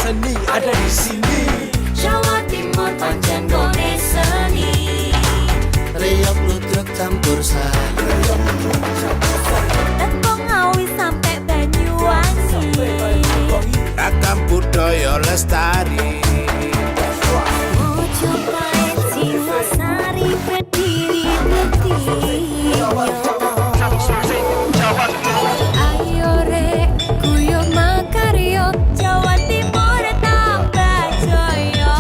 seni ada di sini. Jawa Timur pancen gone seni. Riok ludruk campur sari. Tembung Ngawi sampai Banyuwangi. Ragam budaya lestari. Mojopahit Singosari berdiri berdiri. Ayo rek guyub makaryo Jawa Timur tambah jaya.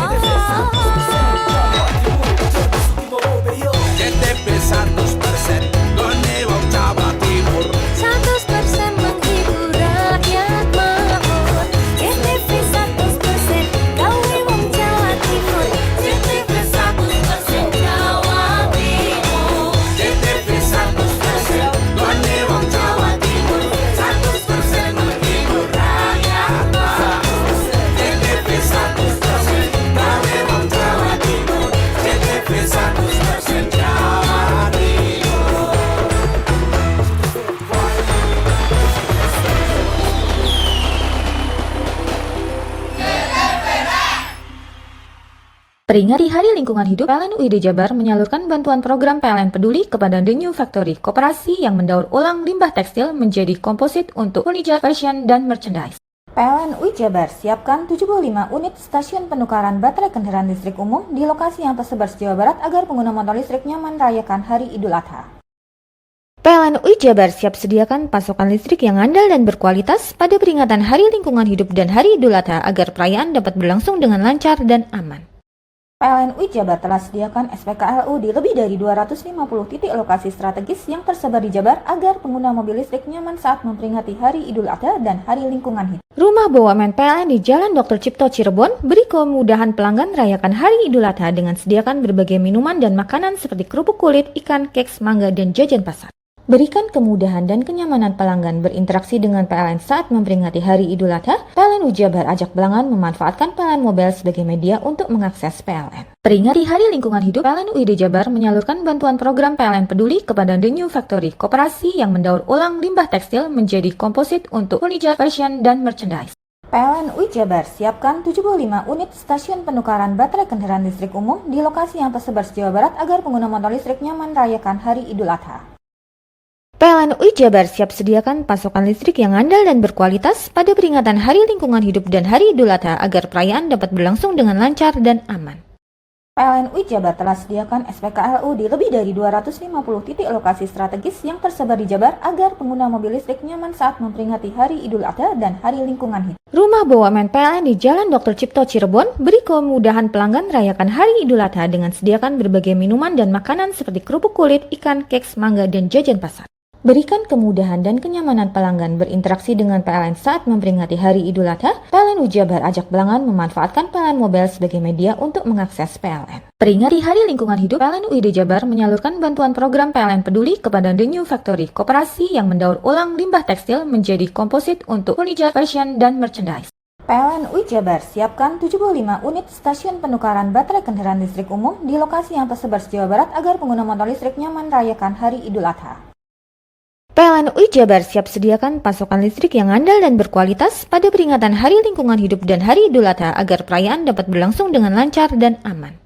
KTP 100% gone wong Jawa Timur. 100% menghibur rakyat makmur. KTP 100% gawe wong Jawa Timur. KTP 100% Jawa Timur. KTP 100% gone wong Jawa Timur. 100% menghibur rakyat makmur. KTP 100% gawe wong Jawa Timur. KTP 100% Jawa Timur. Peringati Hari Lingkungan Hidup, PLN UID Jabar menyalurkan bantuan program PLN Peduli kepada The New Factory, koperasi yang mendaur ulang limbah tekstil menjadi komposit untuk furniture, fashion, dan merchandise. PLN UI Jabar siapkan 75 unit stasiun penukaran baterai kendaraan listrik umum di lokasi yang tersebar se-Jawa Barat agar pengguna motor listrik nyaman merayakan Hari Idul Adha. PLN UI Jabar siap sediakan pasokan listrik yang andal dan berkualitas pada peringatan Hari Lingkungan Hidup dan Hari Idul Adha agar perayaan dapat berlangsung dengan lancar dan aman. PLN UI Jabar telah sediakan SPKLU di lebih dari 250 titik lokasi strategis yang tersebar di Jabar agar pengguna mobil listrik nyaman saat memperingati Hari Idul Adha dan Hari Lingkungan Hidup. Rumah BUMN PLN di Jalan Dr. Cipto Cirebon beri kemudahan pelanggan merayakan Hari Idul Adha dengan sediakan berbagai minuman dan makanan seperti kerupuk kulit, ikan, keks, mangga, dan jajan pasar. Berikan kemudahan dan kenyamanan pelanggan berinteraksi dengan PLN saat memperingati Hari Idul Adha. PLN UI Jabar ajak pelanggan memanfaatkan PLN Mobile sebagai media untuk mengakses PLN. Peringati Hari Lingkungan Hidup, PLN UID Jabar menyalurkan bantuan program PLN Peduli kepada The New Factory, koperasi yang mendaur ulang limbah tekstil menjadi komposit untuk furniture, fashion, dan merchandise. PLN UI Jabar siapkan 75 unit stasiun penukaran baterai kendaraan listrik umum di lokasi yang tersebar se-Jawa Barat agar pengguna motor listrik nyaman merayakan Hari Idul Adha. PLN UI Jabar siap sediakan pasokan listrik yang andal dan berkualitas pada peringatan Hari Lingkungan Hidup dan Hari Idul Adha agar perayaan dapat berlangsung dengan lancar dan aman. PLN UI Jabar telah sediakan SPKLU di lebih dari 250 titik lokasi strategis yang tersebar di Jabar agar pengguna mobil listrik nyaman saat memperingati Hari Idul Adha dan Hari Lingkungan Hidup. Rumah BUMN PLN di Jalan Dr. Cipto Cirebon beri kemudahan pelanggan merayakan Hari Idul Adha dengan sediakan berbagai minuman dan makanan seperti kerupuk kulit, ikan, keks, mangga, dan jajan pasar. Berikan kemudahan dan kenyamanan pelanggan berinteraksi dengan PLN saat memperingati Hari Idul Adha. PLN UI Jabar ajak pelanggan memanfaatkan PLN Mobile sebagai media untuk mengakses PLN. Peringati Hari Lingkungan Hidup, PLN UID Jabar menyalurkan bantuan program PLN Peduli kepada The New Factory, koperasi yang mendaur ulang limbah tekstil menjadi komposit untuk furniture, fashion, dan merchandise. PLN UI Jabar siapkan 75 unit stasiun penukaran baterai kendaraan listrik umum di lokasi yang tersebar se-Jawa Barat agar pengguna motor listrik nyaman merayakan Hari Idul Adha. PLN UI Jabar siap sediakan pasokan listrik yang andal dan berkualitas pada peringatan Hari Lingkungan Hidup dan Hari Idul Adha agar perayaan dapat berlangsung dengan lancar dan aman.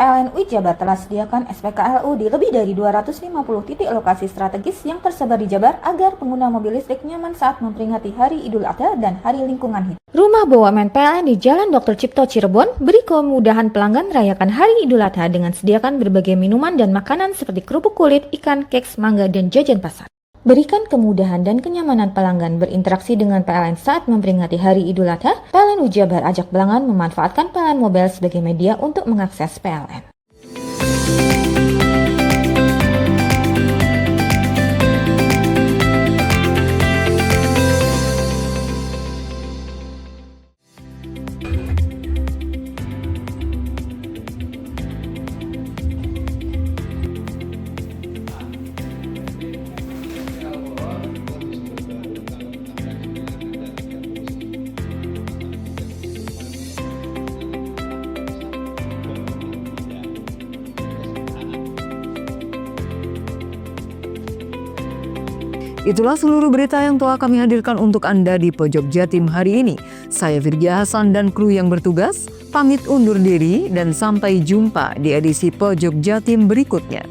PLN UI Jabar telah sediakan SPKLU di lebih dari 250 titik lokasi strategis yang tersebar di Jabar agar pengguna mobil listrik nyaman saat memperingati Hari Idul Adha dan Hari Lingkungan Hidup. Rumah BUMN PLN di Jalan Dr. Cipto Cirebon beri kemudahan pelanggan merayakan Hari Idul Adha dengan sediakan berbagai minuman dan makanan seperti kerupuk kulit, ikan, keks, mangga, dan jajan pasar. Berikan kemudahan dan kenyamanan pelanggan berinteraksi dengan PLN saat memperingati Hari Idul Adha. PLN UI Jabar ajak pelanggan memanfaatkan PLN Mobile sebagai media untuk mengakses PLN. Itulah seluruh berita yang telah kami hadirkan untuk Anda di Pojok Jatim hari ini. Saya Virgia Hasan dan kru yang bertugas pamit undur diri dan sampai jumpa di edisi Pojok Jatim berikutnya.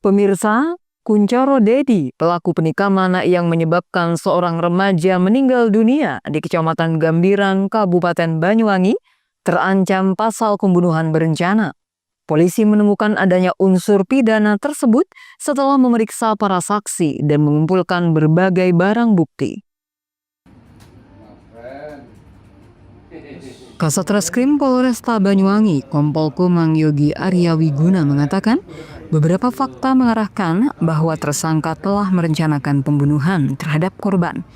Pemirsa, Kuncoro Dedi, pelaku penikaman yang menyebabkan seorang remaja meninggal dunia di Kecamatan Gambiran, Kabupaten Banyuwangi, terancam pasal pembunuhan berencana. Polisi menemukan adanya unsur pidana tersebut setelah memeriksa para saksi dan mengumpulkan berbagai barang bukti. Kasatreskrim Polresta Banyuwangi, Kompol Kumang Yogi Arya Wiguna mengatakan, beberapa fakta mengarahkan bahwa tersangka telah merencanakan pembunuhan terhadap korban.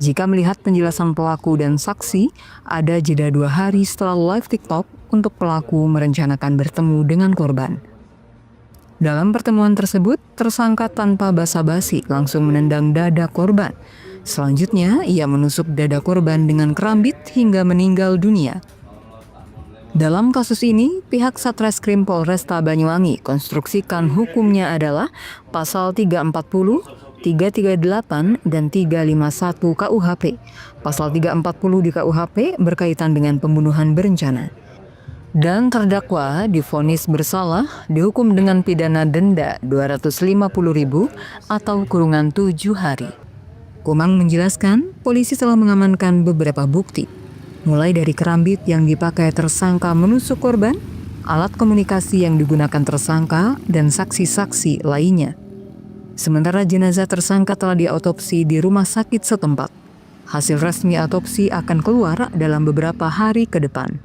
Jika melihat penjelasan pelaku dan saksi, ada jeda 2 hari setelah live TikTok untuk pelaku merencanakan bertemu dengan korban. Dalam pertemuan tersebut, tersangka tanpa basa-basi langsung menendang dada korban. Selanjutnya, ia menusuk dada korban dengan kerambit hingga meninggal dunia. Dalam kasus ini, pihak Satreskrim Polresta Banyuwangi konstruksikan hukumnya adalah pasal 340, 338, dan 351 KUHP. Pasal 340 di KUHP berkaitan dengan pembunuhan berencana. Dan terdakwa divonis bersalah dihukum dengan pidana denda 250.000 atau kurungan 7 hari. Kumang menjelaskan, polisi telah mengamankan beberapa bukti, mulai dari kerambit yang dipakai tersangka menusuk korban, alat komunikasi yang digunakan tersangka, dan saksi-saksi lainnya. Sementara jenazah tersangka telah diautopsi di rumah sakit setempat. Hasil resmi autopsi akan keluar dalam beberapa hari ke depan.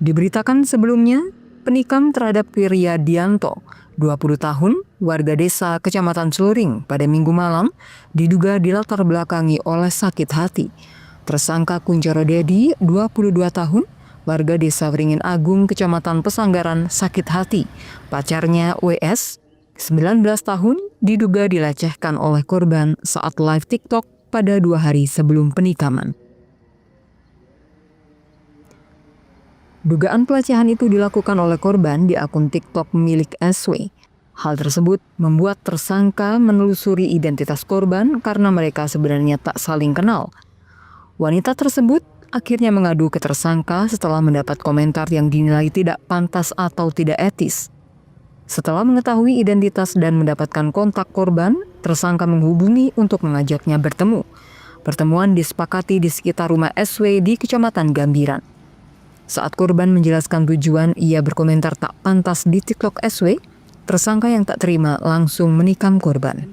Diberitakan sebelumnya, penikam terhadap Wiryadianto, 20 tahun, warga desa Kecamatan Celuring pada Minggu malam, diduga dilatar belakangi oleh sakit hati. Tersangka Kuncoro Dedi, 22 tahun, warga desa Wringin Agung, Kecamatan Pesanggaran, sakit hati. Pacarnya WS, 19 tahun, diduga dilecehkan oleh korban saat live TikTok pada 2 hari sebelum penikaman. Dugaan pelecehan itu dilakukan oleh korban di akun TikTok milik SW. Hal tersebut membuat tersangka menelusuri identitas korban karena mereka sebenarnya tak saling kenal. Wanita tersebut akhirnya mengadu ke tersangka setelah mendapat komentar yang dinilai tidak pantas atau tidak etis. Setelah mengetahui identitas dan mendapatkan kontak korban, tersangka menghubungi untuk mengajaknya bertemu. Pertemuan disepakati di sekitar rumah SW di Kecamatan Gambiran. Saat korban menjelaskan tujuan ia berkomentar tak pantas di TikTok SW, tersangka yang tak terima langsung menikam korban.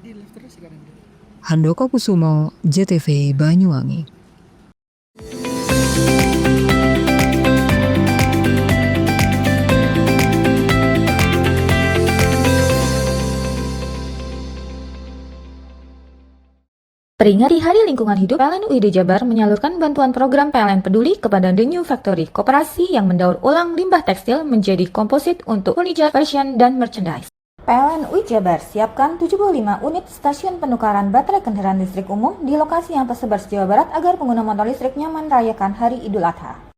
Handoko Kusumo, JTV Banyuwangi. Peringati Hari Lingkungan Hidup, PLN UID Jabar menyalurkan bantuan program PLN Peduli kepada The New Factory, koperasi yang mendaur ulang limbah tekstil menjadi komposit untuk furniture, fashion, dan merchandise. PLN UI Jabar siapkan 75 unit stasiun penukaran baterai kendaraan listrik umum di lokasi yang tersebar se Jawa Barat agar pengguna motor listrik nyaman merayakan Hari Idul Adha.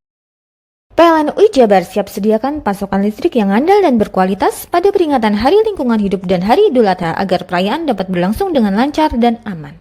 PLN UI Jabar siap sediakan pasokan listrik yang andal dan berkualitas pada peringatan Hari Lingkungan Hidup dan Hari Idul Adha agar perayaan dapat berlangsung dengan lancar dan aman.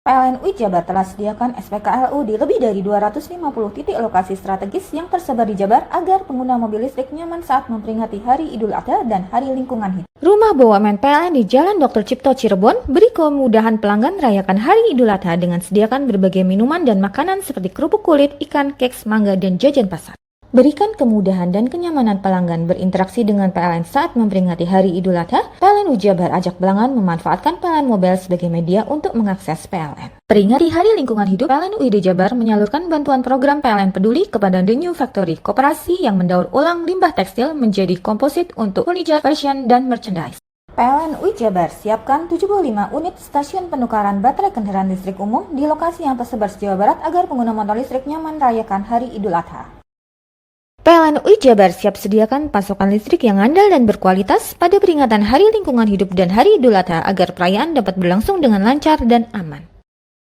PLN UI Jabar telah sediakan SPKLU di lebih dari 250 titik lokasi strategis yang tersebar di Jabar agar pengguna mobil listrik nyaman saat memperingati Hari Idul Adha dan Hari Lingkungan Hidup. Rumah BUMN PLN di Jalan Dr. Cipto Cirebon beri kemudahan pelanggan merayakan Hari Idul Adha dengan sediakan berbagai minuman dan makanan seperti kerupuk kulit, ikan, keks, mangga, dan jajan pasar. Berikan kemudahan dan kenyamanan pelanggan berinteraksi dengan PLN saat memperingati Hari Idul Adha. PLN UI Jabar ajak pelanggan memanfaatkan PLN Mobile sebagai media untuk mengakses PLN. Peringati Hari Lingkungan Hidup, PLN UID Jabar menyalurkan bantuan program PLN Peduli kepada The New Factory, koperasi yang mendaur ulang limbah tekstil menjadi komposit untuk furniture, fashion, dan merchandise. PLN UI Jabar siapkan 75 unit stasiun penukaran baterai kendaraan listrik umum di lokasi yang tersebar se Jawa Barat agar pengguna motor listrik nyaman merayakan Hari Idul Adha. PLN UI Jabar siap sediakan pasokan listrik yang andal dan berkualitas pada peringatan Hari Lingkungan Hidup dan Hari Idul Adha agar perayaan dapat berlangsung dengan lancar dan aman.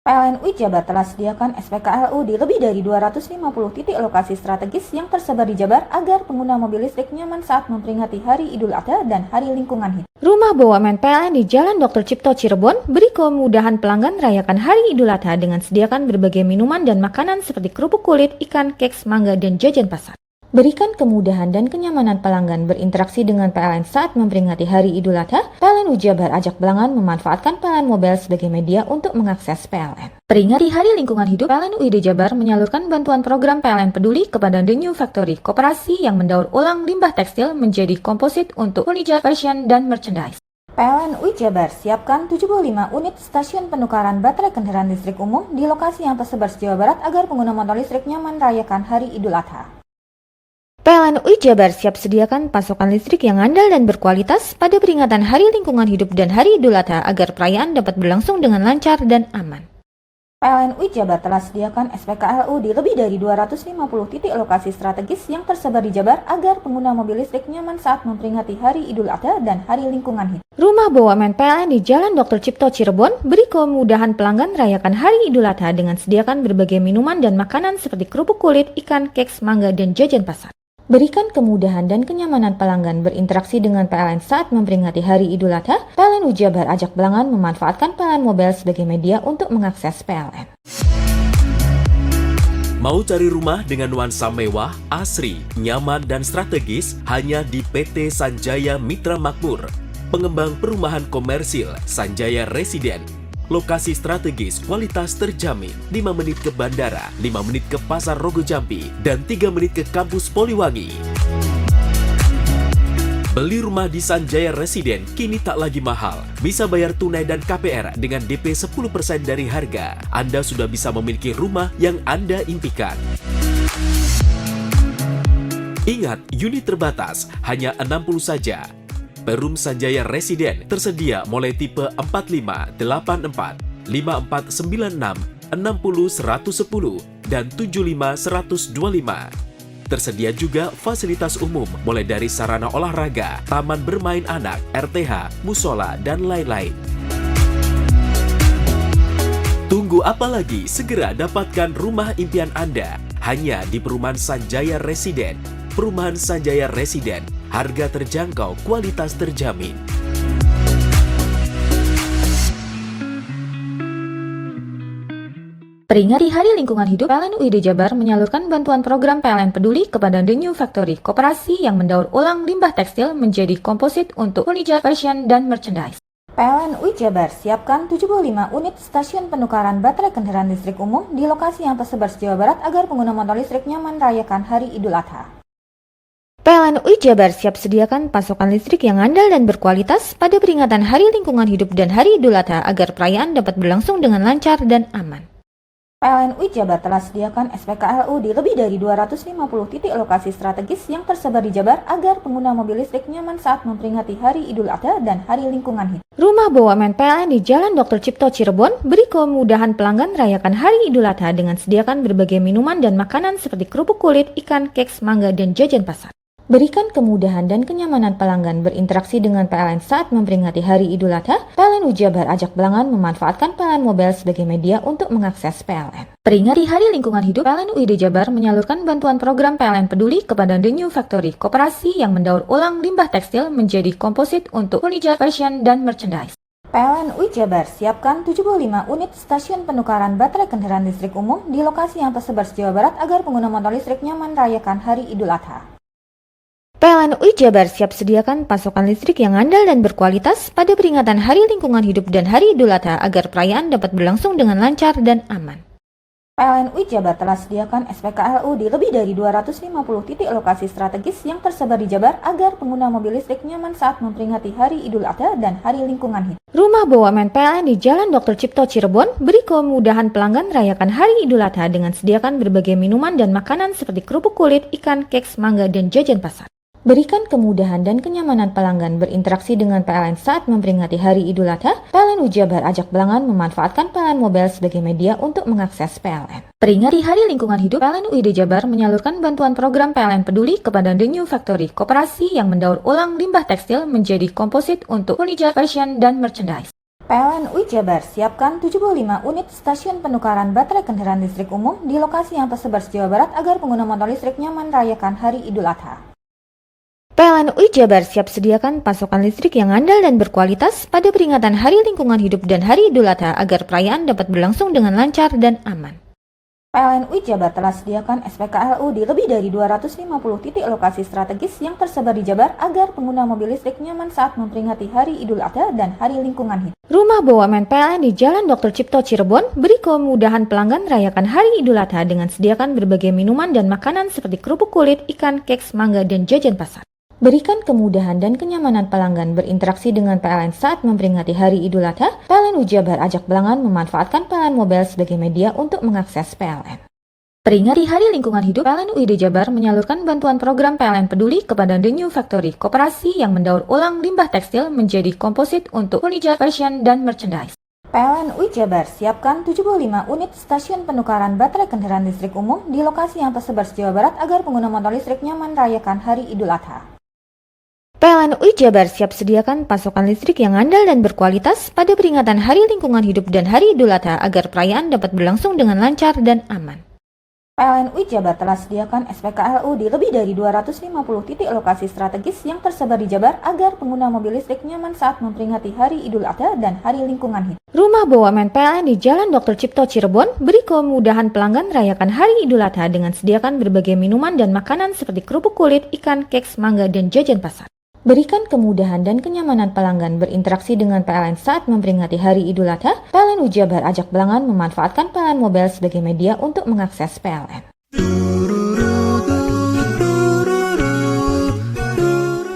PLN UI Jabar telah sediakan SPKLU di lebih dari 250 titik lokasi strategis yang tersebar di Jabar agar pengguna mobil listrik nyaman saat memperingati Hari Idul Adha dan Hari Lingkungan Hidup. Rumah BUMN PLN di Jalan Dr. Cipto Cirebon beri kemudahan pelanggan merayakan Hari Idul Adha dengan sediakan berbagai minuman dan makanan seperti kerupuk kulit, ikan, keks, mangga, dan jajan pasar. Berikan kemudahan dan kenyamanan pelanggan berinteraksi dengan PLN saat memperingati Hari Idul Adha. PLN UI Jabar ajak pelanggan memanfaatkan PLN Mobile sebagai media untuk mengakses PLN. Peringati Hari Lingkungan Hidup, PLN UID Jabar menyalurkan bantuan program PLN Peduli kepada The New Factory, koperasi yang mendaur ulang limbah tekstil menjadi komposit untuk furniture, fashion, dan merchandise. PLN UI Jabar siapkan 75 unit stasiun penukaran baterai kendaraan listrik umum di lokasi yang tersebar se-Jawa Barat agar pengguna motor listrik nyaman merayakan Hari Idul Adha. PLN UI Jabar siap sediakan pasokan listrik yang andal dan berkualitas pada peringatan Hari Lingkungan Hidup dan Hari Idul Adha agar perayaan dapat berlangsung dengan lancar dan aman. PLN UI Jabar telah sediakan SPKLU di lebih dari 250 titik lokasi strategis yang tersebar di Jabar agar pengguna mobil listrik nyaman saat memperingati Hari Idul Adha dan Hari Lingkungan Hidup. Rumah BUMN PLN di Jalan Dr. Cipto Cirebon beri kemudahan pelanggan merayakan Hari Idul Adha dengan sediakan berbagai minuman dan makanan seperti kerupuk kulit, ikan, keks, mangga, dan jajan pasar. Berikan kemudahan dan kenyamanan pelanggan berinteraksi dengan PLN saat memperingati Hari Idul Adha. PLN UI Jabar ajak pelanggan memanfaatkan PLN Mobile sebagai media untuk mengakses PLN. Mau cari rumah dengan nuansa mewah, asri, nyaman, dan strategis hanya di PT Sanjaya Mitra Makmur. Pengembang perumahan komersil Sanjaya Residen. Lokasi strategis, kualitas terjamin. 5 menit ke bandara, 5 menit ke Pasar Rogo Jambi, dan 3 menit ke kampus Poliwangi. Beli rumah di Sanjaya Residen kini tak lagi mahal. Bisa bayar tunai dan KPR dengan DP 10% dari harga. Anda sudah bisa memiliki rumah yang Anda impikan. Ingat, unit terbatas, hanya 60 saja. Perum Sanjaya Residen tersedia mulai tipe 45, 84, 5496, 60 110, dan 75 125. Tersedia juga fasilitas umum mulai dari sarana olahraga, taman bermain anak, RTH, musola, dan lain-lain. Tunggu apa lagi? Segera dapatkan rumah impian Anda hanya di Perumahan Sanjaya Residen. Perumahan Sanjaya Residen, harga terjangkau, kualitas terjamin. Peringati Hari Lingkungan Hidup, PLN UID Jabar menyalurkan bantuan program PLN Peduli kepada The New Factory, koperasi yang mendaur ulang limbah tekstil menjadi komposit untuk furniture, fashion, dan merchandise. PLN UI Jabar siapkan 75 unit stasiun penukaran baterai kendaraan listrik umum di lokasi yang tersebar se-Jawa Barat agar pengguna motor listrik nyaman merayakan Hari Idul Adha. PLN UI Jabar siap sediakan pasokan listrik yang andal dan berkualitas pada peringatan Hari Lingkungan Hidup dan Hari Idul Adha agar perayaan dapat berlangsung dengan lancar dan aman. PLN UI Jabar telah sediakan SPKLU di lebih dari 250 titik lokasi strategis yang tersebar di Jabar agar pengguna mobil listrik nyaman saat memperingati Hari Idul Adha dan Hari Lingkungan Hidup. Rumah BUMN PLN di Jalan Dr. Cipto Cirebon beri kemudahan pelanggan merayakan Hari Idul Adha dengan sediakan berbagai minuman dan makanan seperti kerupuk kulit, ikan, keks, mangga, dan jajan pasar. Berikan kemudahan dan kenyamanan pelanggan berinteraksi dengan PLN saat memperingati Hari Idul Adha. PLN UI Jabar ajak pelanggan memanfaatkan PLN Mobile sebagai media untuk mengakses PLN. Peringati Hari Lingkungan Hidup, PLN UID Jabar menyalurkan bantuan program PLN Peduli kepada The New Factory, koperasi yang mendaur ulang limbah tekstil menjadi komposit untuk furniture, fashion, dan merchandise. PLN UI Jabar siapkan 75 unit stasiun penukaran baterai kendaraan listrik umum di lokasi yang tersebar se-Jawa Barat agar pengguna motor listrik nyaman merayakan Hari Idul Adha. PLN UI Jabar siap sediakan pasokan listrik yang andal dan berkualitas pada peringatan Hari Lingkungan Hidup dan Hari Idul Adha agar perayaan dapat berlangsung dengan lancar dan aman. PLN UI Jabar telah sediakan SPKLU di lebih dari 250 titik lokasi strategis yang tersebar di Jabar agar pengguna mobil listrik nyaman saat memperingati Hari Idul Adha dan Hari Lingkungan Hidup. Rumah BUMN PLN di Jalan Dr. Cipto Cirebon beri kemudahan pelanggan merayakan Hari Idul Adha dengan sediakan berbagai minuman dan makanan seperti kerupuk kulit, ikan, keks, mangga, dan jajan pasar. Berikan kemudahan dan kenyamanan pelanggan berinteraksi dengan PLN saat memperingati Hari Idul Adha. PLN UI Jabar ajak pelanggan memanfaatkan PLN Mobile sebagai media untuk mengakses PLN. Peringati Hari Lingkungan Hidup, PLN UID Jabar menyalurkan bantuan program PLN Peduli kepada The New Factory, koperasi yang mendaur ulang limbah tekstil menjadi komposit untuk furniture, fashion, dan merchandise. PLN UI Jabar siapkan 75 unit stasiun penukaran baterai kendaraan listrik umum di lokasi yang tersebar se-Jawa Barat agar pengguna motor listrik nyaman merayakan Hari Idul Adha. PLN UI Jabar siap sediakan pasokan listrik yang andal dan berkualitas pada peringatan Hari Lingkungan Hidup dan Hari Idul Adha agar perayaan dapat berlangsung dengan lancar dan aman. PLN UI Jabar telah sediakan SPKLU di lebih dari 250 titik lokasi strategis yang tersebar di Jabar agar pengguna mobil listrik nyaman saat memperingati Hari Idul Adha dan Hari Lingkungan Hidup. Rumah BUMN PLN di Jalan Dr. Cipto Cirebon beri kemudahan pelanggan merayakan Hari Idul Adha dengan sediakan berbagai minuman dan makanan seperti kerupuk kulit, ikan, keks, mangga, dan jajan pasar. Berikan kemudahan dan kenyamanan pelanggan berinteraksi dengan PLN saat memperingati Hari Idul Adha. PLN UI Jabar ajak pelanggan memanfaatkan PLN Mobile sebagai media untuk mengakses PLN. Peringati Hari Lingkungan Hidup, PLN UID Jabar menyalurkan bantuan program PLN Peduli kepada The New Factory, koperasi yang mendaur ulang limbah tekstil menjadi komposit untuk furniture, fashion, dan merchandise. PLN UI Jabar siapkan 75 unit stasiun penukaran baterai kendaraan listrik umum di lokasi yang tersebar se-Jawa Barat agar pengguna motor listrik nyaman merayakan Hari Idul Adha. PLN UI Jabar siap sediakan pasokan listrik yang andal dan berkualitas pada peringatan Hari Lingkungan Hidup dan Hari Idul Adha agar perayaan dapat berlangsung dengan lancar dan aman. PLN UI Jabar telah sediakan SPKLU di lebih dari 250 titik lokasi strategis yang tersebar di Jabar agar pengguna mobil listrik nyaman saat memperingati Hari Idul Adha dan Hari Lingkungan Hidup. Rumah BUMN PLN di Jalan Dr. Cipto Cirebon beri kemudahan pelanggan merayakan Hari Idul Adha dengan sediakan berbagai minuman dan makanan seperti kerupuk kulit, ikan, keks, mangga, dan jajan pasar. Berikan kemudahan dan kenyamanan pelanggan berinteraksi dengan PLN saat memperingati Hari Idul Adha. PLN UI Jabar ajak pelanggan memanfaatkan PLN Mobile sebagai media untuk mengakses PLN.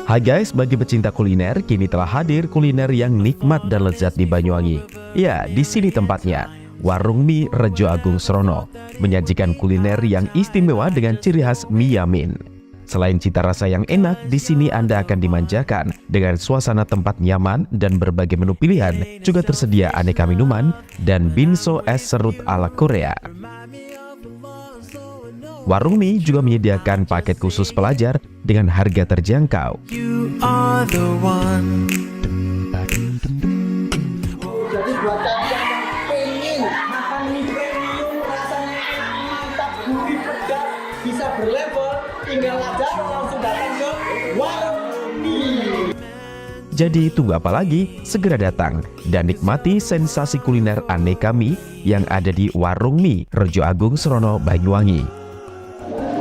Hai guys, bagi pecinta kuliner, kini telah hadir kuliner yang nikmat dan lezat di Banyuwangi. Ya, di sini tempatnya. Warung Mie Rejo Agung Srono menyajikan kuliner yang istimewa dengan ciri khas mie yamin. Selain cita rasa yang enak, di sini Anda akan dimanjakan dengan suasana tempat nyaman dan berbagai menu pilihan. Juga tersedia aneka minuman dan binso es serut ala Korea. Warung mie juga menyediakan paket khusus pelajar dengan harga terjangkau. You are the one. Jadi buat kalian yang pengen makan mie premium rasanya mantap, gurih, pedas, bisa berlevel, tinggal aja langsung datang ke Warung Mie. Jadi tunggu apa lagi? Segera datang dan nikmati sensasi kuliner aneka mie yang ada di Warung Mie Rejo Agung Srono, Banyuwangi.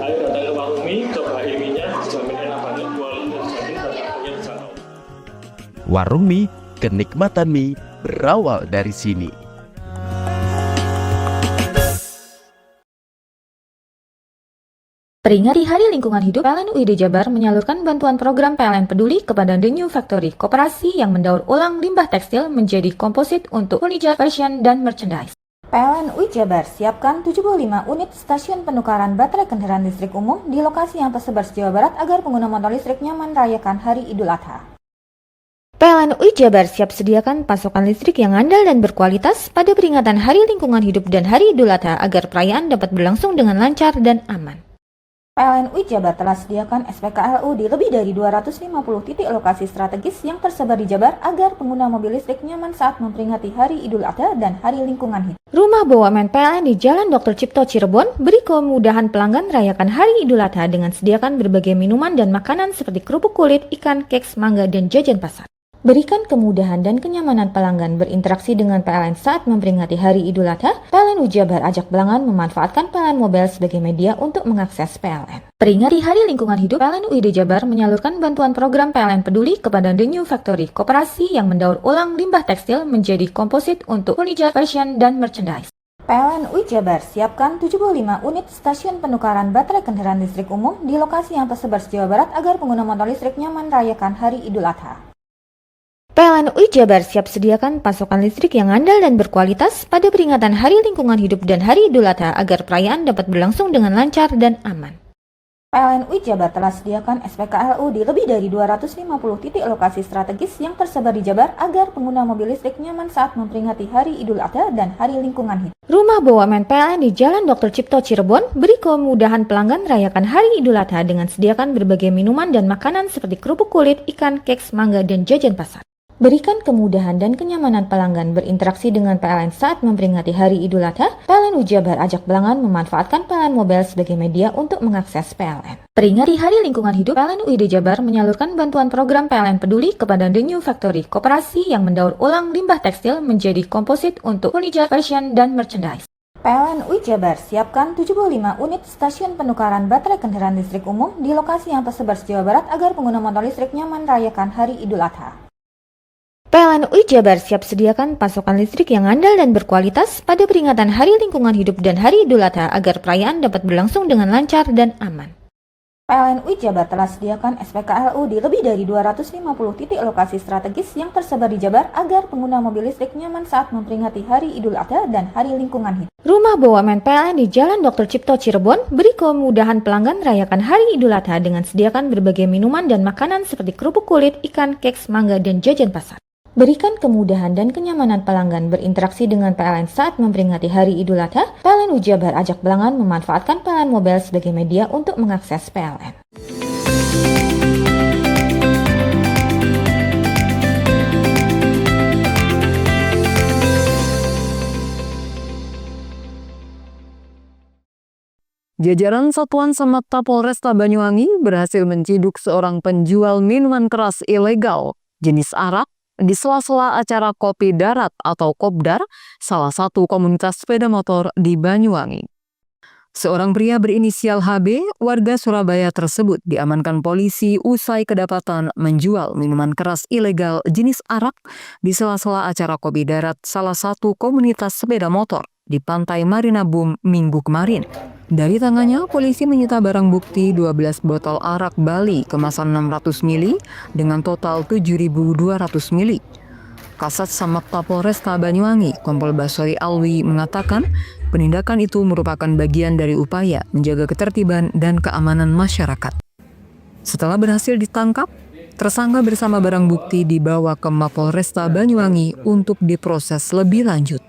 Ayo datang ke Warung Mie, cobain mie-nya, dijamin enak banget, kualitas dijamin dan harganya terjangkau. Warung Mie, kenikmatan mie berawal dari sini. Peringati Hari Lingkungan Hidup, PLN UID Jabar menyalurkan bantuan program PLN Peduli kepada The New Factory, koperasi yang mendaur ulang limbah tekstil menjadi komposit untuk furniture, fashion, dan merchandise. PLN UI Jabar siapkan 75 unit stasiun penukaran baterai kendaraan listrik umum di lokasi yang tersebar se-Jawa Barat agar pengguna motor listrik nyaman merayakan Hari Idul Adha. PLN UI Jabar siap sediakan pasokan listrik yang andal dan berkualitas pada peringatan Hari Lingkungan Hidup dan Hari Idul Adha agar perayaan dapat berlangsung dengan lancar dan aman. PLN UI Jabar telah sediakan SPKLU di lebih dari 250 titik lokasi strategis yang tersebar di Jabar agar pengguna mobil listrik nyaman saat memperingati Hari Idul Adha dan Hari Lingkungan Hidup. Rumah BUMN PLN di Jalan Dr. Cipto Cirebon beri kemudahan pelanggan merayakan Hari Idul Adha dengan sediakan berbagai minuman dan makanan seperti kerupuk kulit, ikan, keks, mangga, dan jajan pasar. Berikan kemudahan dan kenyamanan pelanggan berinteraksi dengan PLN saat memperingati Hari Idul Adha. PLN UI Jabar ajak pelanggan memanfaatkan PLN Mobile sebagai media untuk mengakses PLN. Peringati Hari Lingkungan Hidup, PLN UID Jabar menyalurkan bantuan program PLN Peduli kepada The New Factory, koperasi yang mendaur ulang limbah tekstil menjadi komposit untuk furniture, fashion, dan merchandise. PLN UI Jabar siapkan 75 unit stasiun penukaran baterai kendaraan listrik umum di lokasi yang tersebar se-Jawa Barat agar pengguna motor listrik nyaman merayakan Hari Idul Adha. PLN UI Jabar siap sediakan pasokan listrik yang andal dan berkualitas pada peringatan Hari Lingkungan Hidup dan Hari Idul Adha agar perayaan dapat berlangsung dengan lancar dan aman. PLN UI Jabar telah sediakan SPKLU di lebih dari 250 titik lokasi strategis yang tersebar di Jabar agar pengguna mobil listrik nyaman saat memperingati Hari Idul Adha dan Hari Lingkungan Hidup. Rumah BUMN PLN di Jalan Dr. Cipto Cirebon beri kemudahan pelanggan merayakan Hari Idul Adha dengan sediakan berbagai minuman dan makanan seperti kerupuk kulit, ikan, keks, mangga, dan jajan pasar. Berikan kemudahan dan kenyamanan pelanggan berinteraksi dengan PLN saat memperingati Hari Idul Adha. PLN Jabar ajak pelanggan memanfaatkan PLN Mobile sebagai media untuk mengakses PLN. Peringati Hari Lingkungan Hidup, PLN UID Jabar menyalurkan bantuan program PLN Peduli kepada The New Factory, koperasi yang mendaur ulang limbah tekstil menjadi komposit untuk furniture, fashion, dan merchandise. PLN UID Jabar siapkan 75 unit stasiun penukaran baterai kendaraan listrik umum di lokasi yang tersebar di Jawa Barat agar pengguna motor listrik nyaman merayakan Hari Idul Adha. PLN UID Jabar siap sediakan pasokan listrik yang andal dan berkualitas pada peringatan Hari Lingkungan Hidup dan Hari Idul Adha agar perayaan dapat berlangsung dengan lancar dan aman. PLN UID Jabar telah sediakan SPKLU di lebih dari 250 titik lokasi strategis yang tersebar di Jabar agar pengguna mobil listrik nyaman saat memperingati Hari Idul Adha dan Hari Lingkungan Hidup. Rumah BUMN PLN di Jalan Dr. Cipto Cirebon beri kemudahan pelanggan merayakan Hari Idul Adha dengan sediakan berbagai minuman dan makanan seperti kerupuk kulit, ikan, keks, mangga, dan jajan pasar. Berikan kemudahan dan kenyamanan pelanggan berinteraksi dengan PLN saat memperingati Hari Idul Adha. PLN Jabar ajak pelanggan memanfaatkan PLN Mobile sebagai media untuk mengakses PLN. Jajaran Satuan Samapta Polresta Banyuwangi berhasil menciduk seorang penjual minuman keras ilegal jenis arak di sela-sela acara Kopi Darat atau Kopdar, salah satu komunitas sepeda motor di Banyuwangi. Seorang pria berinisial HB, warga Surabaya tersebut diamankan polisi usai kedapatan menjual minuman keras ilegal jenis arak di sela-sela acara Kopi Darat, salah satu komunitas sepeda motor di Pantai Marina Boom Minggu kemarin. Dari tangannya, polisi menyita barang bukti 12 botol arak Bali kemasan 600 ml dengan total 7.200 ml. Kasat Samapta Polresta Banyuwangi, Kompol Basori Alwi mengatakan penindakan itu merupakan bagian dari upaya menjaga ketertiban dan keamanan masyarakat. Setelah berhasil ditangkap, tersangka bersama barang bukti dibawa ke Mapolresta Banyuwangi untuk diproses lebih lanjut.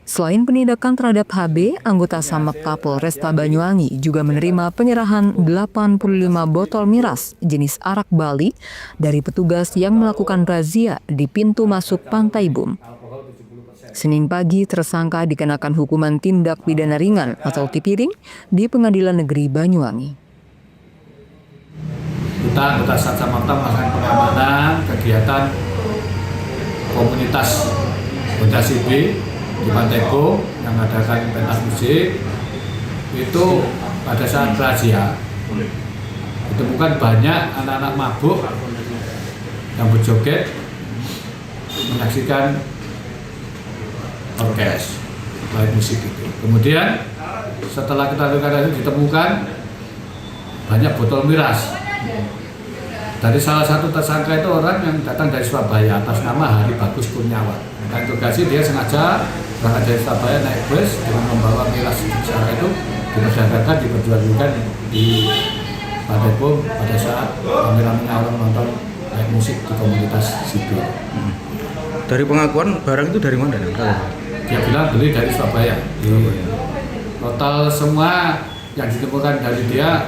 Selain penindakan terhadap HB, anggota Samapta Polresta Banyuwangi juga menerima penyerahan 85 botol miras jenis arak Bali dari petugas yang melakukan razia di pintu masuk Pantai Boom. Senin pagi, tersangka dikenakan hukuman tindak pidana ringan atau tipiring di Pengadilan Negeri Banyuwangi. Kita anggota Samapta melaksanakan pengamanan kegiatan komunitas Honda CB di Pantai Boom yang mengadakan pentas musik. Itu pada saat razia ditemukan banyak anak-anak mabuk yang berjoget menyaksikan orkes live musik itu. Kemudian setelah kita lakukan itu ditemukan banyak botol miras. Dari salah satu tersangka itu orang yang datang dari Surabaya atas nama Hari Bagus Kurniawan. Kita interogasi, dia sengaja berangkat dari Surabaya naik bus dengan membawa miras secara itu diperdagangkan, diperjualbelikan di Pantai Boom pada saat rame-ramenya orang nonton live musik di komunitas sipil. Dari pengakuan barang itu dari mana? Dia bilang beli dari Surabaya. Total semua yang ditemukan dari dia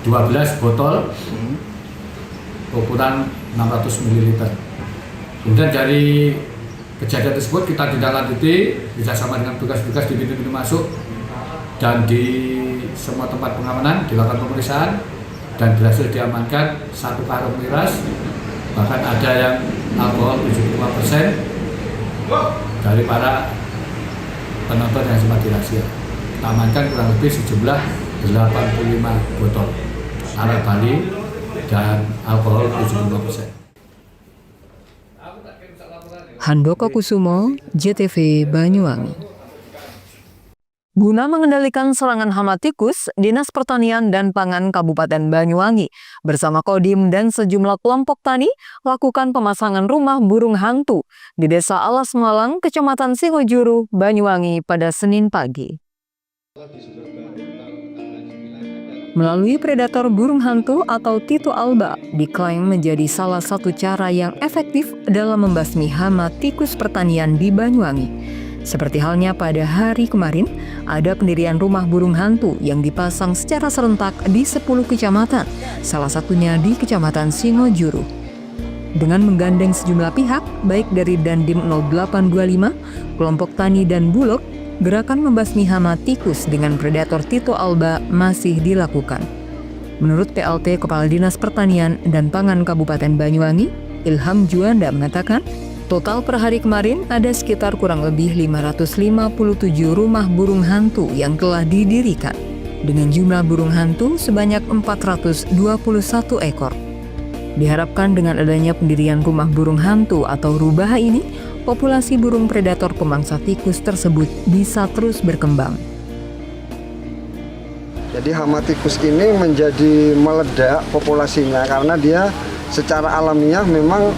12 botol ukuran 600 ml. Kemudian dari kejadian tersebut kita tindaklanjuti bersama dengan tugas-tugas di pintu-pintu masuk dan di semua tempat pengamanan dilakukan pemeriksaan dan berhasil diamankan 1 karung miras, bahkan ada yang alkohol 75% dari para penonton yang sempat dirazia. Kita amankan kurang lebih sejumlah 85 botol arak Bali dan alkohol 75%. Handoko Kusumo, JTV Banyuwangi. Guna mengendalikan serangan hama tikus, Dinas Pertanian dan Pangan Kabupaten Banyuwangi bersama Kodim dan sejumlah kelompok tani lakukan pemasangan rumah burung hantu di Desa Alas Malang, Kecamatan Singojuru, Banyuwangi pada Senin pagi. Melalui predator burung hantu atau Tito Alba diklaim menjadi salah satu cara yang efektif dalam membasmi hama tikus pertanian di Banyuwangi. Seperti halnya pada hari kemarin, ada pendirian rumah burung hantu yang dipasang secara serentak di 10 kecamatan, salah satunya di Kecamatan Singojuru. dengan menggandeng sejumlah pihak, baik dari Dandim 0825, kelompok tani dan bulog, gerakan membasmi hama tikus dengan predator Tito Alba masih dilakukan. Menurut PLT Kepala Dinas Pertanian dan Pangan Kabupaten Banyuwangi, Ilham Juanda mengatakan, total per hari kemarin ada sekitar kurang lebih 557 rumah burung hantu yang telah didirikan, dengan jumlah burung hantu sebanyak 421 ekor. Diharapkan dengan adanya pendirian rumah burung hantu atau rubaha ini, populasi burung predator pemangsa tikus tersebut bisa terus berkembang. Jadi hama tikus ini menjadi meledak populasinya karena dia secara alamiah memang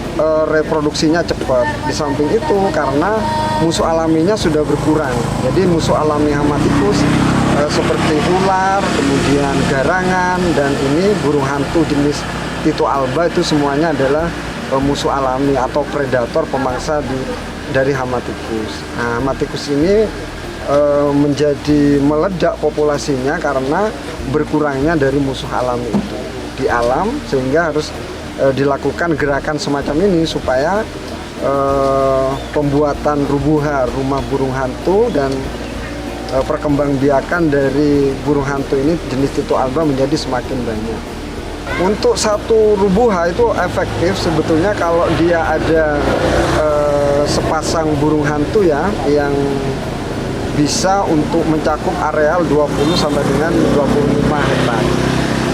reproduksinya cepat. Di samping itu karena musuh alaminya sudah berkurang. Jadi musuh alami hama tikus seperti ular, kemudian garangan, dan ini burung hantu jenis Tito Alba itu semuanya adalah musuh alami atau predator pemangsa dari hama tikus. Nah, hama tikus ini menjadi meledak populasinya karena berkurangnya dari musuh alami itu di alam, sehingga harus dilakukan gerakan semacam ini supaya pembuatan rubuha rumah burung hantu dan perkembangbiakan dari burung hantu ini jenis Tito Alba menjadi semakin banyak. Untuk satu rubuha itu efektif sebetulnya kalau dia ada sepasang burung hantu ya yang bisa untuk mencakup areal 20 sampai dengan 25 hektar.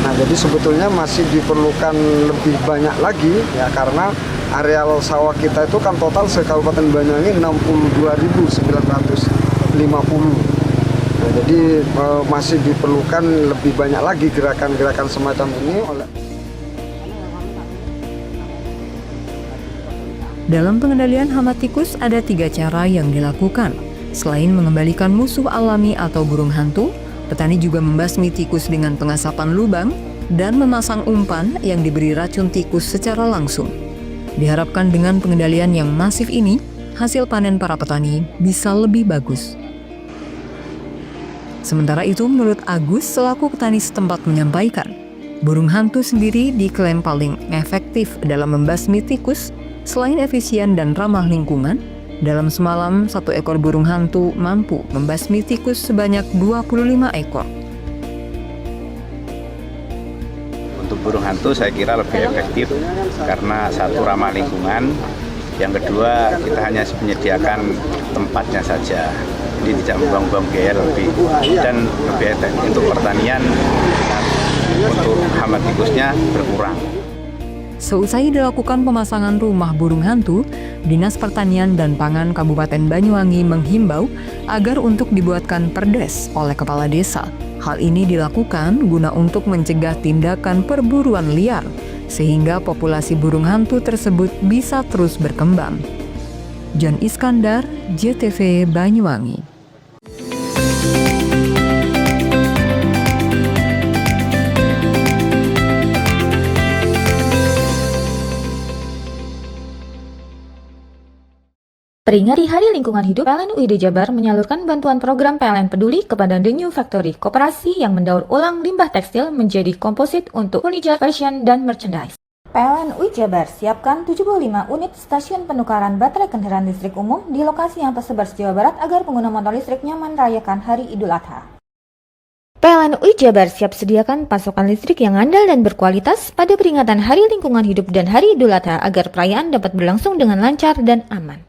Nah, jadi sebetulnya masih diperlukan lebih banyak lagi ya karena areal sawah kita itu kan total se-Kabupaten Banyuwangi 62.950. Nah, jadi masih diperlukan lebih banyak lagi gerakan-gerakan semacam ini oleh. Dalam pengendalian hama tikus ada 3 cara yang dilakukan. Selain mengembalikan musuh alami atau burung hantu, petani juga membasmi tikus dengan pengasapan lubang dan memasang umpan yang diberi racun tikus secara langsung. Diharapkan dengan pengendalian yang masif ini, hasil panen para petani bisa lebih bagus. Sementara itu, menurut Agus selaku petani setempat menyampaikan, burung hantu sendiri diklaim paling efektif dalam membasmi tikus. Selain efisien dan ramah lingkungan, dalam semalam 1 ekor burung hantu mampu membasmi tikus sebanyak 25 ekor. Untuk burung hantu saya kira lebih efektif karena satu ramah lingkungan, yang kedua kita hanya menyediakan tempatnya saja. Jadi tidak membuang-buang biaya lebih dan lebih efektif untuk pertanian, untuk hama tikusnya berkurang. Seusai dilakukan pemasangan rumah burung hantu, Dinas Pertanian dan Pangan Kabupaten Banyuwangi menghimbau agar untuk dibuatkan perdes oleh kepala desa. Hal ini dilakukan guna untuk mencegah tindakan perburuan liar, sehingga populasi burung hantu tersebut bisa terus berkembang. John Iskandar, JTV Banyuwangi. Peringati Hari Lingkungan Hidup, PLN UID Jabar menyalurkan bantuan program PLN Peduli kepada The New Factory, koperasi yang mendaur ulang limbah tekstil menjadi komposit untuk furniture, fashion, dan merchandise. PLN UI Jabar siapkan 75 unit stasiun penukaran baterai kendaraan listrik umum di lokasi yang tersebar se-Jawa Barat agar pengguna motor listrik nyaman merayakan Hari Idul Adha. PLN UI Jabar siap sediakan pasokan listrik yang andal dan berkualitas pada peringatan Hari Lingkungan Hidup dan Hari Idul Adha agar perayaan dapat berlangsung dengan lancar dan aman.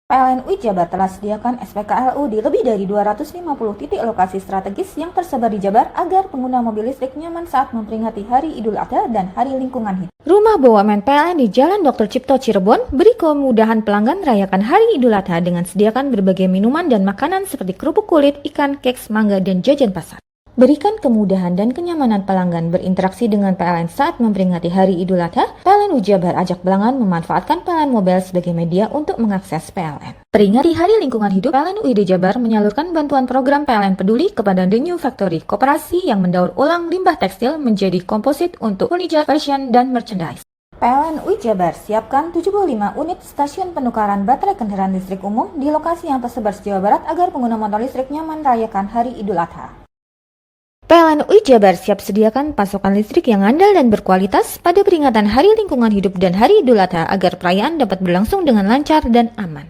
PLN UI Jabar telah sediakan SPKLU di lebih dari 250 titik lokasi strategis yang tersebar di Jabar agar pengguna mobil listrik nyaman saat memperingati Hari Idul Adha dan Hari Lingkungan Hidup. Rumah BUMN PLN di Jalan Dr. Cipto Cirebon beri kemudahan pelanggan merayakan Hari Idul Adha dengan sediakan berbagai minuman dan makanan seperti kerupuk kulit, ikan, keks, mangga, dan jajan pasar. Berikan kemudahan dan kenyamanan pelanggan berinteraksi dengan PLN saat memperingati Hari Idul Adha. PLN UI Jabar ajak pelanggan memanfaatkan PLN Mobile sebagai media untuk mengakses PLN. Peringati Hari Lingkungan Hidup, PLN UID Jabar menyalurkan bantuan program PLN Peduli kepada The New Factory, koperasi yang mendaur ulang limbah tekstil menjadi komposit untuk furniture, fashion, dan merchandise. PLN UI Jabar siapkan 75 unit stasiun penukaran baterai kendaraan listrik umum di lokasi yang tersebar se-Jawa Barat agar pengguna motor listrik nyaman merayakan Hari Idul Adha. PLN PLN UI Jabar siap sediakan pasokan listrik yang andal dan berkualitas pada peringatan Hari Lingkungan Hidup dan Hari Idul Adha agar perayaan dapat berlangsung dengan lancar dan aman.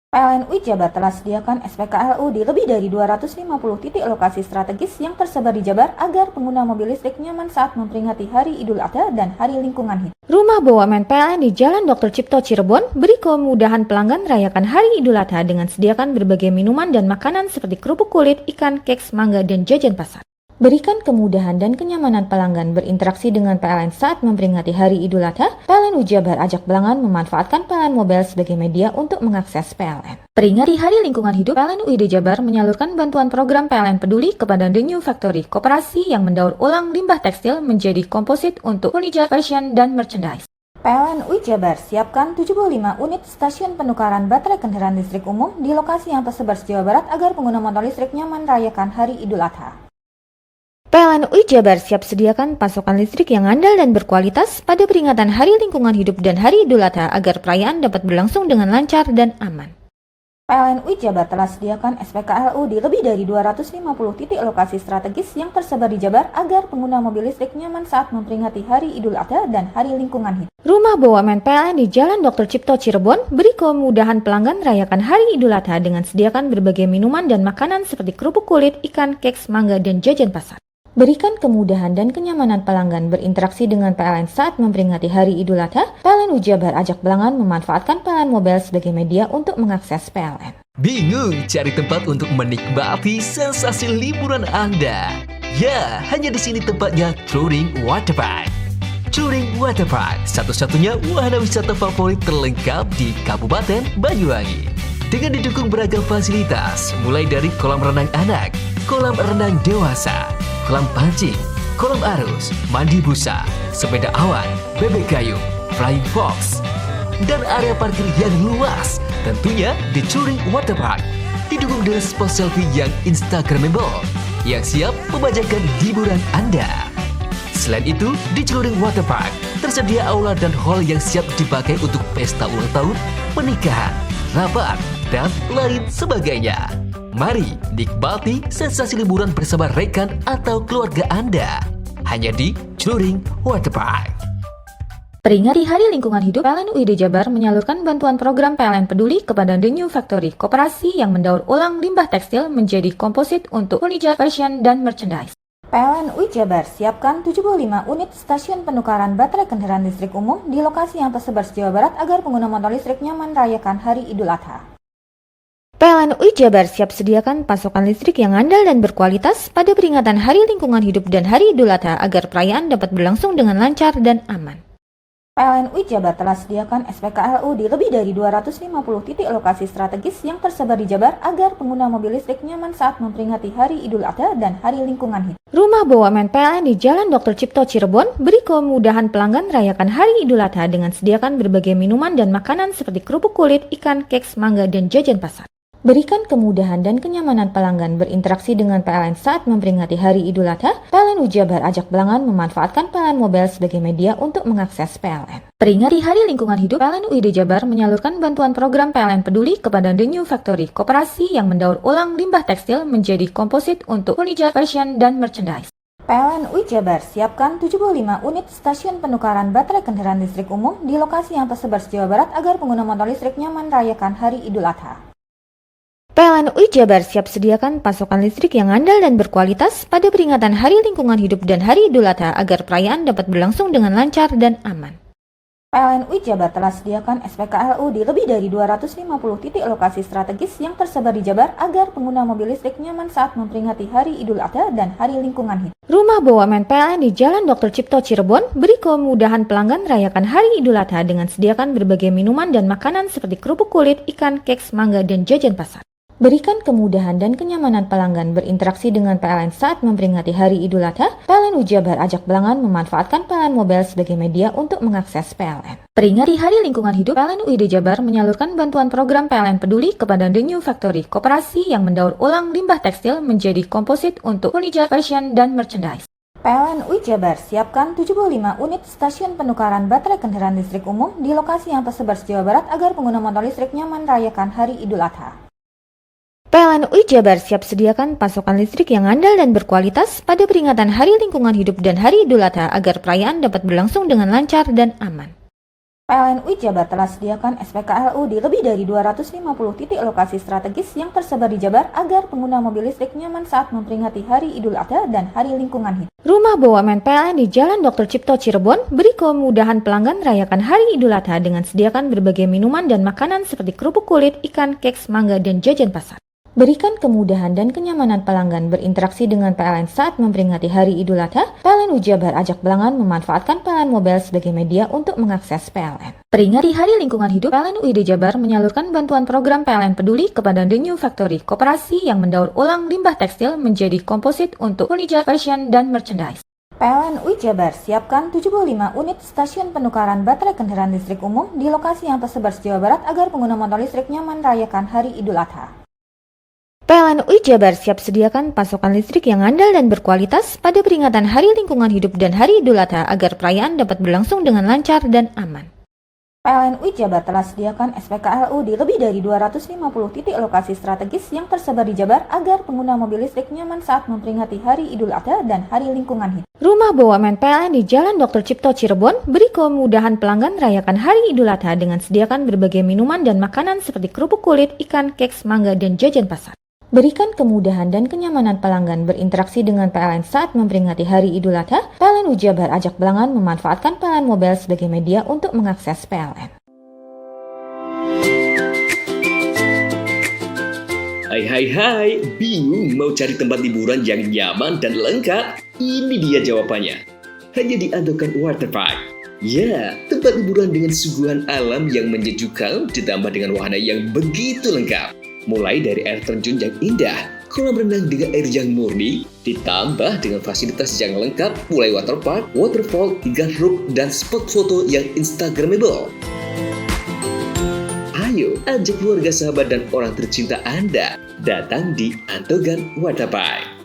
PLN UI Jabar telah sediakan SPKLU di lebih dari 250 titik lokasi strategis yang tersebar di Jabar agar pengguna mobil listrik nyaman saat memperingati Hari Idul Adha dan Hari Lingkungan Hidup. Rumah BUMN PLN di Jalan Dr. Cipto Cirebon beri kemudahan pelanggan merayakan Hari Idul Adha dengan sediakan berbagai minuman dan makanan seperti kerupuk kulit, ikan, keks, mangga, dan jajan pasar. Berikan kemudahan dan kenyamanan pelanggan berinteraksi dengan PLN saat memperingati Hari Idul Adha. PLN UI Jabar ajak pelanggan memanfaatkan PLN Mobile sebagai media untuk mengakses PLN. Peringati Hari Lingkungan Hidup, PLN UID Jabar menyalurkan bantuan program PLN Peduli kepada The New Factory, koperasi yang mendaur ulang limbah tekstil menjadi komposit untuk furniture, fashion, dan merchandise. PLN UI Jabar siapkan 75 unit stasiun penukaran baterai kendaraan listrik umum di lokasi yang tersebar di Jawa Barat agar pengguna motor listrik nyaman merayakan Hari Idul Adha. PLN UI Jabar siap sediakan pasokan listrik yang andal dan berkualitas pada peringatan Hari Lingkungan Hidup dan Hari Idul Adha agar perayaan dapat berlangsung dengan lancar dan aman. PLN UI Jabar telah sediakan SPKLU di lebih dari 250 titik lokasi strategis yang tersebar di Jabar agar pengguna mobil listrik nyaman saat memperingati Hari Idul Adha dan Hari Lingkungan Hidup. Rumah BUMN PLN di Jalan Dr. Cipto Cirebon beri kemudahan pelanggan merayakan Hari Idul Adha dengan sediakan berbagai minuman dan makanan seperti kerupuk kulit, ikan, keks, mangga, dan jajan pasar. Berikan kemudahan dan kenyamanan pelanggan berinteraksi dengan PLN saat memperingati Hari Idul Adha. PLN UI Jabar ajak pelanggan memanfaatkan PLN Mobile sebagai media untuk mengakses PLN. Bingung cari tempat untuk menikmati sensasi liburan Anda? Ya, hanya di sini tempatnya Touring Waterpark. Touring Waterpark, satu-satunya wahana wisata favorit terlengkap di Kabupaten Banyuwangi. Dengan didukung beragam fasilitas, mulai dari kolam renang anak, kolam renang dewasa, kolam pancing, kolam arus, mandi busa, sepeda awan, bebek kayu, flying fox, dan area parkir yang luas. Tentunya di Touring Waterpark didukung dengan spot selfie yang instagramable yang siap membajakan hiburan Anda. Selain itu, di Touring Waterpark tersedia aula dan hall yang siap dipakai untuk pesta ulang tahun, pernikahan, rapat, dan lain sebagainya. Mari nikmati sensasi liburan bersama rekan atau keluarga Anda. Hanya di Touring Waterpark. Peringati Hari Lingkungan Hidup, PLN UID Jabar menyalurkan bantuan program PLN Peduli kepada The New Factory, koperasi yang mendaur ulang limbah tekstil menjadi komposit untuk furniture, fashion, dan merchandise. PLN UI Jabar siapkan 75 unit stasiun penukaran baterai kendaraan listrik umum di lokasi yang tersebar di Jawa Barat agar pengguna motor listrik nyaman merayakan Hari Idul Adha. PLN UI Jabar siap sediakan pasokan listrik yang andal dan berkualitas pada peringatan Hari Lingkungan Hidup dan Hari Idul Adha agar perayaan dapat berlangsung dengan lancar dan aman. PLN UI Jabar telah sediakan SPKLU di lebih dari 250 titik lokasi strategis yang tersebar di Jabar agar pengguna mobil listrik nyaman saat memperingati Hari Idul Adha dan Hari Lingkungan Hidup. Rumah BUMN PLN di Jalan Dr. Cipto Cirebon beri kemudahan pelanggan merayakan Hari Idul Adha dengan sediakan berbagai minuman dan makanan seperti kerupuk kulit, ikan, keks, mangga, dan jajan pasar. Berikan kemudahan dan kenyamanan pelanggan berinteraksi dengan PLN saat memperingati Hari Idul Adha. PLN UI Jabar ajak pelanggan memanfaatkan PLN Mobile sebagai media untuk mengakses PLN. Peringati Hari Lingkungan Hidup, PLN UID Jabar menyalurkan bantuan program PLN Peduli kepada The New Factory, koperasi yang mendaur ulang limbah tekstil menjadi komposit untuk furniture, fashion, dan merchandise. PLN UI Jabar siapkan 75 unit stasiun penukaran baterai kendaraan listrik umum di lokasi yang tersebar di Jawa Barat agar pengguna motor listrik nyaman merayakan Hari Idul Adha. PLN UI Jabar siap sediakan pasokan listrik yang andal dan berkualitas pada peringatan Hari Lingkungan Hidup dan Hari Idul Adha agar perayaan dapat berlangsung dengan lancar dan aman. PLN UI Jabar telah sediakan SPKLU di lebih dari 250 titik lokasi strategis yang tersebar di Jabar agar pengguna mobil listrik nyaman saat memperingati Hari Idul Adha dan Hari Lingkungan Hidup. Rumah BUMN PLN di Jalan Dr. Cipto Cirebon beri kemudahan pelanggan merayakan Hari Idul Adha dengan sediakan berbagai minuman dan makanan seperti kerupuk kulit, ikan, keks, mangga, dan jajan pasar. Berikan kemudahan dan kenyamanan pelanggan berinteraksi dengan PLN saat memperingati Hari Idul Adha. PLN UI Jabar ajak pelanggan memanfaatkan PLN Mobile sebagai media untuk mengakses PLN. Peringati Hari Lingkungan Hidup, PLN UID Jabar menyalurkan bantuan program PLN Peduli kepada The New Factory, koperasi yang mendaur ulang limbah tekstil menjadi komposit untuk furniture, fashion, dan merchandise. PLN UI Jabar siapkan 75 unit stasiun penukaran baterai kendaraan listrik umum di lokasi yang tersebar di Jawa Barat agar pengguna motor listrik nyaman merayakan Hari Idul Adha. PLN UI Jabar siap sediakan pasokan listrik yang andal dan berkualitas pada peringatan Hari Lingkungan Hidup dan Hari Idul Adha agar perayaan dapat berlangsung dengan lancar dan aman. PLN UI Jabar telah sediakan SPKLU di lebih dari 250 titik lokasi strategis yang tersebar di Jabar agar pengguna mobil listrik nyaman saat memperingati Hari Idul Adha dan Hari Lingkungan Hidup. Rumah BUMN PLN di Jalan Dr. Cipto Cirebon beri kemudahan pelanggan merayakan Hari Idul Adha dengan sediakan berbagai minuman dan makanan seperti kerupuk kulit, ikan, keks, mangga, dan jajan pasar. Berikan kemudahan dan kenyamanan pelanggan berinteraksi dengan PLN saat memperingati Hari Idul Adha. PLN UI Jabar ajak pelanggan memanfaatkan PLN Mobile sebagai media untuk mengakses PLN. Peringati Hari Lingkungan Hidup, PLN UID Jabar menyalurkan bantuan program PLN Peduli kepada The New Factory, koperasi yang mendaur ulang limbah tekstil menjadi komposit untuk furniture, fashion, dan merchandise. PLN UI Jabar siapkan 75 unit stasiun penukaran baterai kendaraan listrik umum di lokasi yang tersebar se-Jawa Barat agar pengguna motor listrik nyaman merayakan Hari Idul Adha. PLN UI Jabar siap sediakan pasokan listrik yang andal dan berkualitas pada peringatan Hari Lingkungan Hidup dan Hari Idul Adha agar perayaan dapat berlangsung dengan lancar dan aman. PLN UI Jabar telah sediakan SPKLU di lebih dari 250 titik lokasi strategis yang tersebar di Jabar agar pengguna mobil listrik nyaman saat memperingati Hari Idul Adha dan Hari Lingkungan Hidup. Rumah BUMN PLN di Jalan Dr. Cipto Cirebon beri kemudahan pelanggan merayakan Hari Idul Adha dengan sediakan berbagai minuman dan makanan seperti kerupuk kulit, ikan, keks, mangga, dan jajan pasar. Berikan kemudahan dan kenyamanan pelanggan berinteraksi dengan PLN saat memperingati Hari Idul Adha. PLN UI Jabar ajak pelanggan memanfaatkan PLN Mobile sebagai media untuk mengakses PLN. Hai, bingung mau cari tempat liburan yang nyaman dan lengkap? Ini dia jawabannya. Hanya di Andokan Waterpark. Ya, tempat liburan dengan suguhan alam yang menyejukkan ditambah dengan wahana yang begitu lengkap. Mulai dari air terjun yang indah, kolam renang dengan air yang murni, ditambah dengan fasilitas yang lengkap mulai waterpark, waterfall, hingga roof dan spot foto yang instagramable. Ayo, ajak keluarga, sahabat, dan orang tercinta Anda datang di Andokan Waterpark.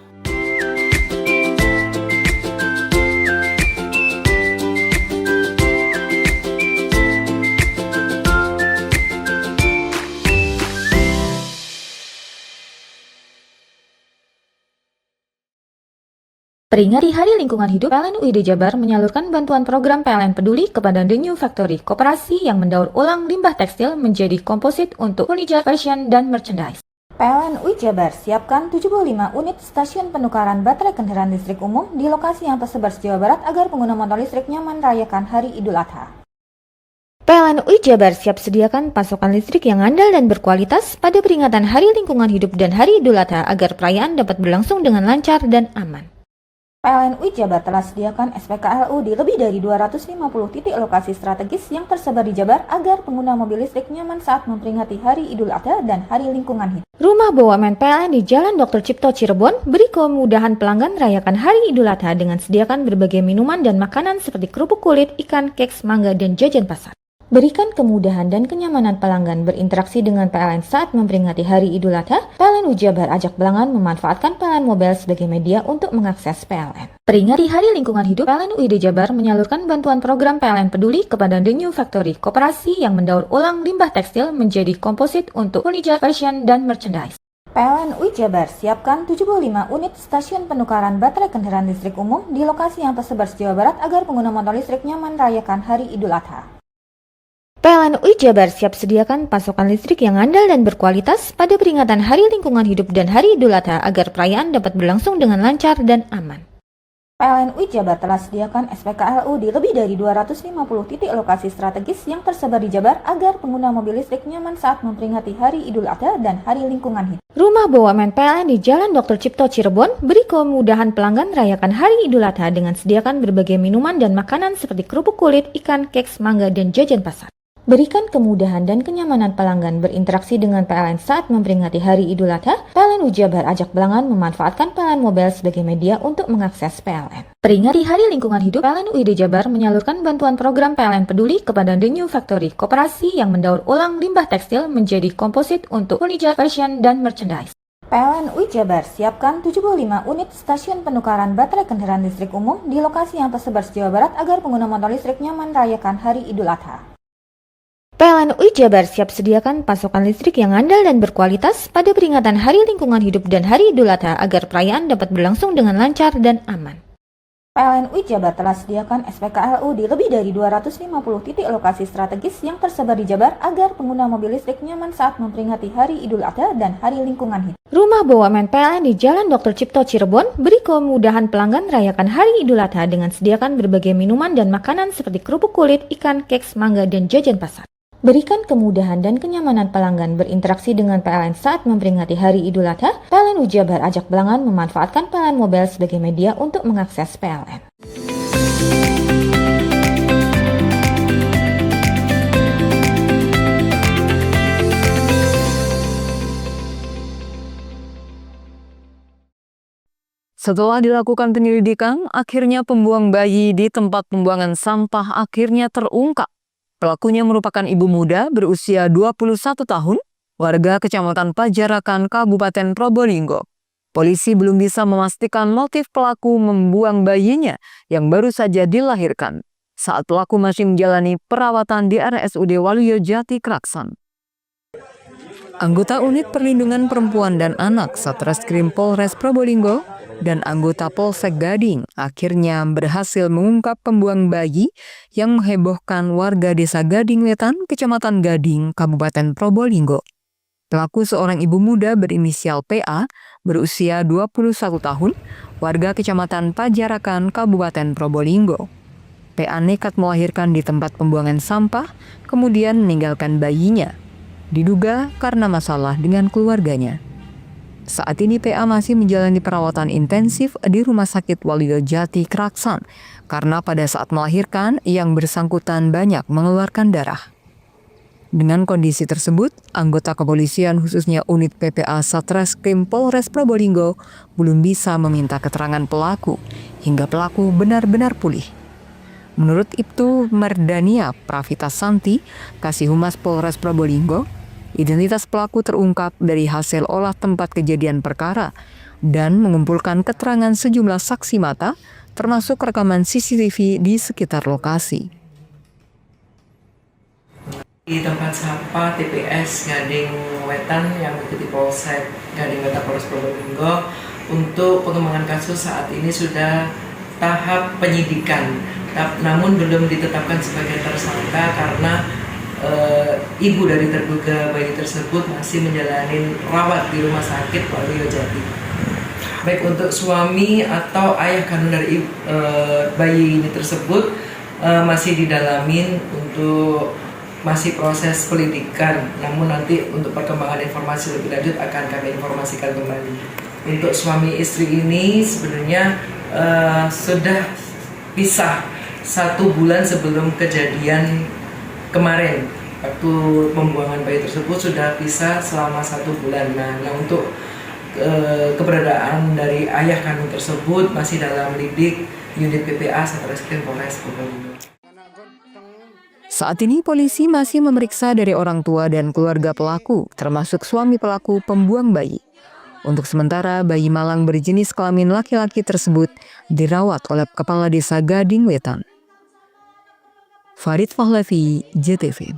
Peringati Hari Lingkungan Hidup, PLN UID Jabar menyalurkan bantuan program PLN Peduli kepada The New Factory, koperasi yang mendaur ulang limbah tekstil menjadi komposit untuk furniture, fashion, dan merchandise. PLN UI Jabar siapkan 75 unit stasiun penukaran baterai kendaraan listrik umum di lokasi yang tersebar se-Jawa Barat agar pengguna motor listrik nyaman merayakan Hari Idul Adha. PLN UI Jabar siap sediakan pasokan listrik yang andal dan berkualitas pada peringatan Hari Lingkungan Hidup dan Hari Idul Adha agar perayaan dapat berlangsung dengan lancar dan aman. PLN UI Jabar telah sediakan SPKLU di lebih dari 250 titik lokasi strategis yang tersebar di Jabar agar pengguna mobil listrik nyaman saat memperingati Hari Idul Adha dan Hari Lingkungan Hidup. Rumah BUMN PLN di Jalan Dr. Cipto Cirebon beri kemudahan pelanggan merayakan Hari Idul Adha dengan sediakan berbagai minuman dan makanan seperti kerupuk kulit, ikan, keks, mangga, dan jajan pasar. Berikan kemudahan dan kenyamanan pelanggan berinteraksi dengan PLN saat memperingati Hari Idul Adha. PLN UI Jabar ajak pelanggan memanfaatkan PLN Mobile sebagai media untuk mengakses PLN. Peringati Hari Lingkungan Hidup, PLN UID Jabar menyalurkan bantuan program PLN Peduli kepada The New Factory, koperasi yang mendaur ulang limbah tekstil menjadi komposit untuk furniture, fashion, dan merchandise. PLN UI Jabar siapkan 75 unit stasiun penukaran baterai kendaraan listrik umum di lokasi yang tersebar se-Jawa Barat agar pengguna motor listrik nyaman merayakan Hari Idul Adha. PLN UI Jabar siap sediakan pasokan listrik yang andal dan berkualitas pada peringatan Hari Lingkungan Hidup dan Hari Idul Adha agar perayaan dapat berlangsung dengan lancar dan aman. PLN UI Jabar telah sediakan SPKLU di lebih dari 250 titik lokasi strategis yang tersebar di Jabar agar pengguna mobil listrik nyaman saat memperingati Hari Idul Adha dan Hari Lingkungan Hidup. Rumah BUMN PLN di Jalan Dr. Cipto Cirebon beri kemudahan pelanggan merayakan Hari Idul Adha dengan sediakan berbagai minuman dan makanan seperti kerupuk kulit, ikan, keks, mangga, dan jajan pasar. Berikan kemudahan dan kenyamanan pelanggan berinteraksi dengan PLN saat memperingati Hari Idul Adha. PLN UI Jabar ajak pelanggan memanfaatkan PLN Mobile sebagai media untuk mengakses PLN. Peringati Hari Lingkungan Hidup, PLN UID Jabar menyalurkan bantuan program PLN Peduli kepada The New Factory, koperasi yang mendaur ulang limbah tekstil menjadi komposit untuk furniture, fashion, dan merchandise. PLN UI Jabar siapkan 75 unit stasiun penukaran baterai kendaraan listrik umum di lokasi yang tersebar se-Jawa Barat agar pengguna motor listrik nyaman merayakan Hari Idul Adha. PLN UI Jabar siap sediakan pasokan listrik yang andal dan berkualitas pada peringatan Hari Lingkungan Hidup dan Hari Idul Adha agar perayaan dapat berlangsung dengan lancar dan aman. PLN UI Jabar telah sediakan SPKLU di lebih dari 250 titik lokasi strategis yang tersebar di Jabar agar pengguna mobil listrik nyaman saat memperingati Hari Idul Adha dan Hari Lingkungan Hidup. Rumah BUMN PLN di Jalan Dr. Cipto Cirebon beri kemudahan pelanggan merayakan Hari Idul Adha dengan sediakan berbagai minuman dan makanan seperti kerupuk kulit, ikan, keks, mangga, dan jajan pasar. Berikan kemudahan dan kenyamanan pelanggan berinteraksi dengan PLN saat memperingati Hari Idul Adha. PLN UI Jabar ajak pelanggan memanfaatkan PLN Mobile sebagai media untuk mengakses PLN. Setelah dilakukan penyelidikan, akhirnya pembuang bayi di tempat pembuangan sampah akhirnya terungkap. Pelakunya merupakan ibu muda berusia 21 tahun, warga Kecamatan Pajarakan, Kabupaten Probolinggo. Polisi belum bisa memastikan motif pelaku membuang bayinya yang baru saja dilahirkan saat pelaku masih menjalani perawatan di RSUD Waluyo Jati Kraksan. Anggota Unit Perlindungan Perempuan dan Anak Satreskrim Polres Probolinggo dan anggota Polsek Gading akhirnya berhasil mengungkap pembuang bayi yang menghebohkan warga Desa Gading Wetan, Kecamatan Gading, Kabupaten Probolinggo. Pelaku seorang ibu muda berinisial PA, berusia 21 tahun, warga Kecamatan Pajarakan, Kabupaten Probolinggo. PA nekat melahirkan di tempat pembuangan sampah, kemudian meninggalkan bayinya. Diduga karena masalah dengan keluarganya. Saat ini PA masih menjalani perawatan intensif di Rumah Sakit Waluyo Jati Kraksan karena pada saat melahirkan yang bersangkutan banyak mengeluarkan darah. Dengan kondisi tersebut, anggota kepolisian khususnya unit PPA Satreskrim Polres Probolinggo belum bisa meminta keterangan pelaku hingga pelaku benar-benar pulih. Menurut Ibtu Mardania Pravita Santi, Kasih Humas Polres Probolinggo, identitas pelaku terungkap dari hasil olah tempat kejadian perkara dan mengumpulkan keterangan sejumlah saksi mata, termasuk rekaman CCTV di sekitar lokasi. Di tempat sampah TPS Gading Wetan yang mengikuti Polsek Gading Wetan Polres Probolinggo, untuk pengembangan kasus saat ini sudah tahap penyidikan, namun belum ditetapkan sebagai tersangka karena ibu dari terduga bayi tersebut masih menjalani rawat di Rumah Sakit Waluyo Jati. Baik untuk suami atau ayah kandung dari bayi ini tersebut masih didalamin untuk masih proses penyelidikan. Namun nanti untuk perkembangan informasi lebih lanjut akan kami informasikan kembali. Untuk suami istri ini sebenarnya sudah pisah 1 bulan sebelum kejadian kemarin. Waktu pembuangan bayi tersebut sudah pisah selama 1 bulan. Nah untuk keberadaan dari ayah kandung tersebut masih dalam lidik unit PPA Satreskrim Polres Probolinggo. Saat ini polisi masih memeriksa dari orang tua dan keluarga pelaku, termasuk suami pelaku pembuang bayi. Untuk sementara, bayi malang berjenis kelamin laki-laki tersebut dirawat oleh Kepala Desa Gading Wetan. Farid Pahlavi, JTV.